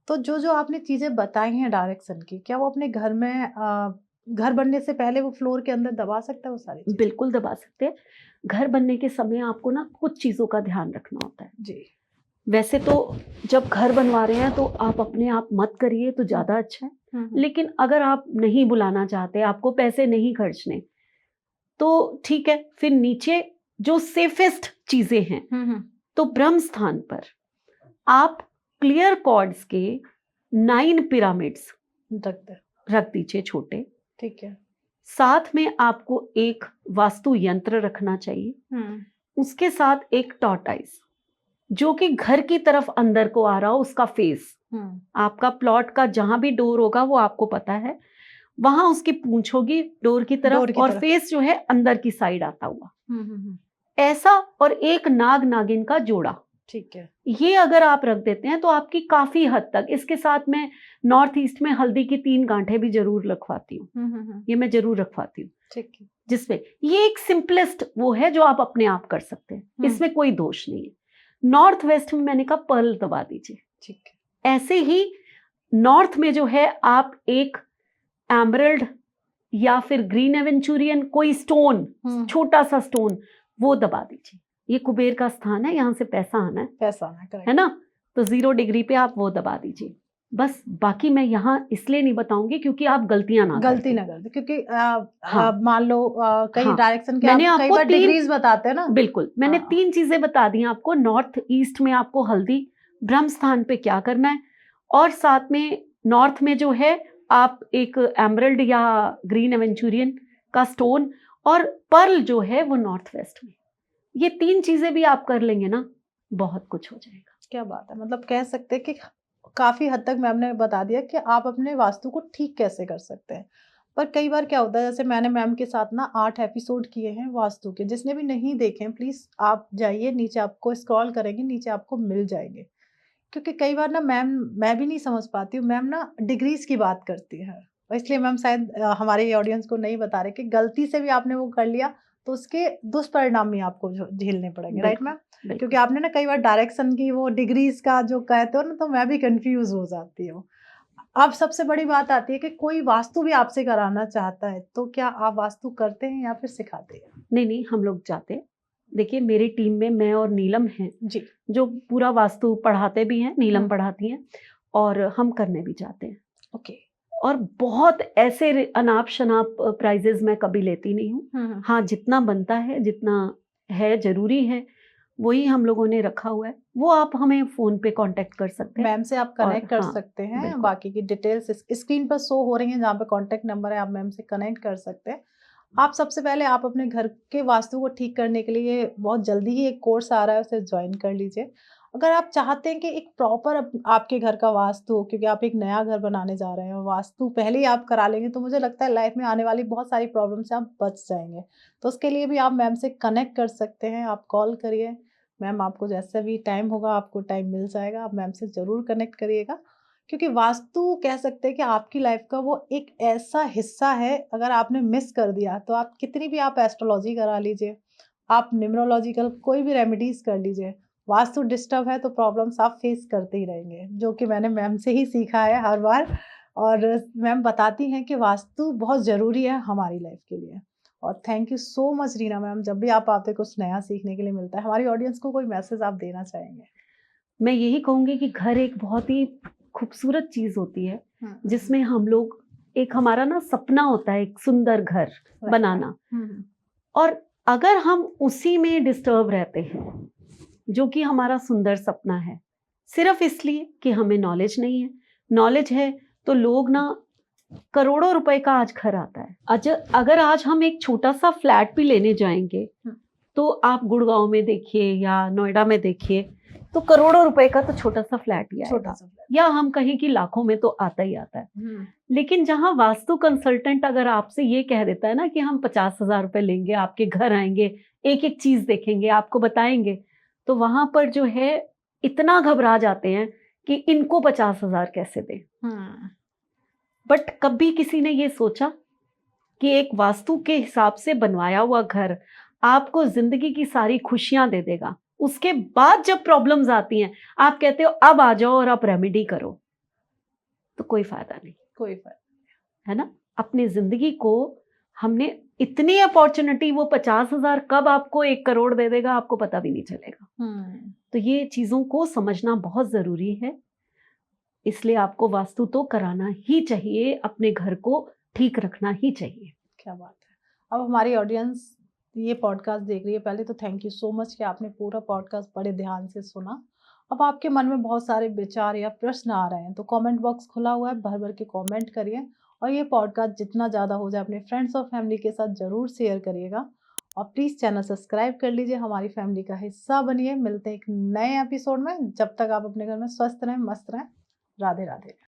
तो जो जो आपने चीजें बताई हैं डायरेक्शन की, क्या वो अपने घर में घर बनने से पहले वो फ्लोर के अंदर दबा सकता है वो सारी चीजें? बिल्कुल दबा सकते हैं। घर बनने के समय आपको ना कुछ चीजों का ध्यान रखना होता है जी। वैसे तो जब घर बनवा रहे हैं तो आप अपने आप मत करिए तो ज्यादा अच्छा है। लेकिन अगर आप नहीं बुलाना चाहते, आपको पैसे नहीं खर्चने, तो ठीक है, फिर नीचे जो सेफेस्ट चीजें हैं, तो ब्रह्म स्थान पर आप क्लियर कॉर्ड्स के 9 पिरामिड्स रख दीजिए, छोटे, ठीक है। साथ में आपको एक वास्तु यंत्र रखना चाहिए, उसके साथ एक टॉर्टाइज जो कि घर की तरफ अंदर को आ रहा हो, उसका फेस, आपका प्लॉट का जहां भी डोर होगा वो आपको पता है, वहां उसकी पूंछ होगी डोर की तरफ, और फेस जो है अंदर की साइड आता हुआ, ऐसा। और एक नाग नागिन का जोड़ा, ठीक है। ये अगर आप रख देते हैं तो आपकी काफी हद तक, इसके साथ मैं नॉर्थ ईस्ट में हल्दी की 3 गांठें भी जरूर रखवाती हूँ, ये मैं जरूर रखवाती हूँ, ठीक है। जिसमें ये एक सिंपलेस्ट वो है जो आप अपने आप कर सकते हैं, इसमें कोई दोष नहीं है। नॉर्थ वेस्ट में मैंने कहा पर्ल दबा दीजिए, ठीक है। ऐसे ही नॉर्थ में जो है आप एक एमरल्ड या फिर ग्रीन एवेंचुरियन कोई स्टोन, छोटा सा स्टोन, वो दबा दीजिए। ये कुबेर का स्थान है, यहाँ से पैसा आना है ना, तो 0 डिग्री पे आप वो दबा दीजिए। बस बाकी मैं यहाँ इसलिए नहीं बताऊंगी क्योंकि आप गलतियां ना कर दे, क्योंकि मान लो कई डायरेक्शन के मैंने आपको 3 डिग्रीज बताते हैं ना। बिल्कुल, मैंने 3 चीजें बता दी आपको। नॉर्थ ईस्ट में आपको हल्दी, ब्रह्म स्थान पे क्या करना है, और साथ में नॉर्थ में जो है आप एक एमरल्ड या ग्रीन एवेंचुरियन का स्टोन, और पर्ल जो है वो नॉर्थ वेस्ट में। ये 3 चीजें भी आप कर लेंगे ना, बहुत कुछ हो जाएगा। क्या बात है, मतलब कह सकते हैं कि काफी हद तक मैम ने बता दिया कि आप अपने वास्तु को ठीक कैसे कर सकते हैं। पर कई बार क्या होता है, जैसे मैंने मैम के साथ ना 8 एपिसोड किए हैं वास्तु के, जिसने भी नहीं देखे हैं प्लीज़ आप जाइए, नीचे आपको स्क्रॉल करेंगे, नीचे आपको मिल जाएँगे। क्योंकि कई बार ना मैम, मैं भी नहीं समझ पाती हूँ, मैम ना डिग्रीज़ की बात करती है। और इसलिए मैम शायद हमारे ऑडियंस को नहीं बता रहे कि गलती से भी आपने वो कर लिया, तो उसके दुष्परिणाम भी आपको झेलने पड़ेंगे, राइट बिल्कुल, मैम? क्योंकि बिल्कुल। आपने ना कई बार डायरेक्शन की वो डिग्रीज़ का जो कहते हो ना, तो मैं भी कन्फ्यूज़ हो जाती हूँ। अब सबसे बड़ी बात आती है कि कोई वास्तु भी आपसे कराना चाहता है, तो क्या आप वास्तु करते हैं या फिर सिखाते हैं? नहीं, नहीं, हम लोग जाते हैं। देखिए मेरी टीम में मैं और नीलम हैं, जी। जो पूरा वास्तु पढ़ाते भी हैं, नीलम हुँ, पढ़ाती हैं और हम करने भी जाते हैं। ओके। और बहुत ऐसे अनाप-शनाप प्राइज़ेज़ मैं कभी लेती नहीं हूँ। हुँ, हुँ। हाँ, जितना बनता है, जितना है, ज़रूरी है, वही हम लोगों ने रखा हुआ है। वो आप हमें फ़ोन पे कॉन्टैक्ट कर सकते हैं मैम से आप और कनेक्ट कर हाँ, सकते हैं, बिल्कुल। बाकी की डिटेल्स स्क्रीन पर शो हो रही हैं, जहाँ पे कॉन्टैक्ट नंबर है, आप मैम से कनेक्ट कर सकते हैं। आप सबसे पहले आप अपने घर के वास्तु को ठीक करने के लिए बहुत जल्दी ही एक कोर्स आ रहा है, उसे जॉइन कर लीजिए। अगर आप चाहते हैं कि एक प्रॉपर आपके घर का वास्तु हो, क्योंकि आप एक नया घर बनाने जा रहे हैं और वास्तु पहले ही आप करा लेंगे, तो मुझे लगता है लाइफ में आने वाली बहुत सारी प्रॉब्लम से आप बच जाएँगे। तो उसके लिए भी आप मैम से कनेक्ट कर सकते हैं, आप कॉल करिए, मैम आपको जैसा भी टाइम होगा, आपको टाइम मिल जाएगा, आप मैम से ज़रूर कनेक्ट करिएगा। क्योंकि वास्तु कह सकते हैं कि आपकी लाइफ का वो एक ऐसा हिस्सा है, अगर आपने मिस कर दिया, तो आप कितनी भी आप एस्ट्रोलॉजी करा लीजिए, आप न्यूमरोलॉजिकल कोई भी रेमेडीज़ कर लीजिए, वास्तु डिस्टर्ब है तो प्रॉब्लम्स आप फेस करते ही रहेंगे, जो कि मैंने मैम से ही सीखा है हर बार। और मैम बताती हैं कि वास्तु बहुत ज़रूरी है हमारी लाइफ के लिए। और thank you so much Reena ma'am, जब भी आप आते हैं कुछ नया सीखने के लिए मिलता है। हमारी ऑडियंस को कोई मैसेज आप देना चाहेंगे? मैं यही कहूँगी कि घर एक बहुत ही खूबसूरत चीज़ होती है, हुँ, जिसमें हम लोग एक हमारा ना सपना होता है एक सुंदर घर राइट। बनाना हुँ, हुँ। और अगर हम उसी में डिस्टर्ब रहते हैं, जो कि हमारा सुंदर सपना है, सिर्फ़ इसलिए कि हमें नॉलेज नहीं है। नॉलेज है तो लोग ना करोड़ों रुपए का आज घर आता है। अगर आज हम एक छोटा-सा फ्लैट भी लेने जाएँगे, हुँ। तो आप गुड़गाँव में देखिए या नोएडा में देखिए, तो करोड़ों रुपए का तो छोटा-सा फ्लैट ही आएगा छोटा-सा फ्लैट। या हम कहें कि लाखों में तो आता ही आता है। हुँ, लेकिन जहाँ वास्तु कंसल्टेंट अगर आपसे ये कह देता है ना कि हम 50,000 रुपए लेंगे, आपके घर आएँगे, एक-एक चीज़ देखेंगे, आपको बताएँगे, तो वहाँ पर जो है इतना घबरा जाते हैं कि इनको 50,000 कैसे दें। हुँ। बट कभी किसी ने ये सोचा कि एक वास्तु के हिसाब से बनवाया हुआ घर आपको ज़िंदगी की सारी खुशियाँ दे देगा। उसके बाद जब प्रॉब्लम्स आती हैं, आप कहते हो अब आ जाओ और आप रेमेडी करो, तो कोई फ़ायदा नहीं, कोई फ़र्क। है ना? अपनी ज़िंदगी को हमने इतनी अपॉर्च्युनिटी वो 50,000 कब आपको 1 करोड़ दे देगा आपको पता भी नहीं चलेगा। हुँ। तो ये चीज़ों को समझना बहुत ज़रूरी है, इसलिए आपको वास्तु तो कराना ही चाहिए, अपने घर को ठीक रखना ही चाहिए। क्या बात है। अब हमारी ऑडियंस ये पॉडकास्ट देख रही है, पहले तो थैंक यू सो मच कि आपने पूरा पॉडकास्ट बड़े ध्यान से सुना। अब आपके मन में बहुत सारे विचार या प्रश्न आ रहे हैं, तो कमेंट बॉक्स खुला हुआ है, भर-भर के कमेंट करिए और ये पॉडकास्ट जितना ज़्यादा हो जाए अपने फ्रेंड्स और फैमिली के साथ ज़रूर शेयर करिएगा। और प्लीज़ चैनल सब्सक्राइब कर लीजिए, हमारी फैमिली का हिस्सा बनिए। मिलते हैं एक नए एपिसोड में, जब तक आप अपने घर में स्वस्थ रहें, मस्त रहें। राधे-राधे।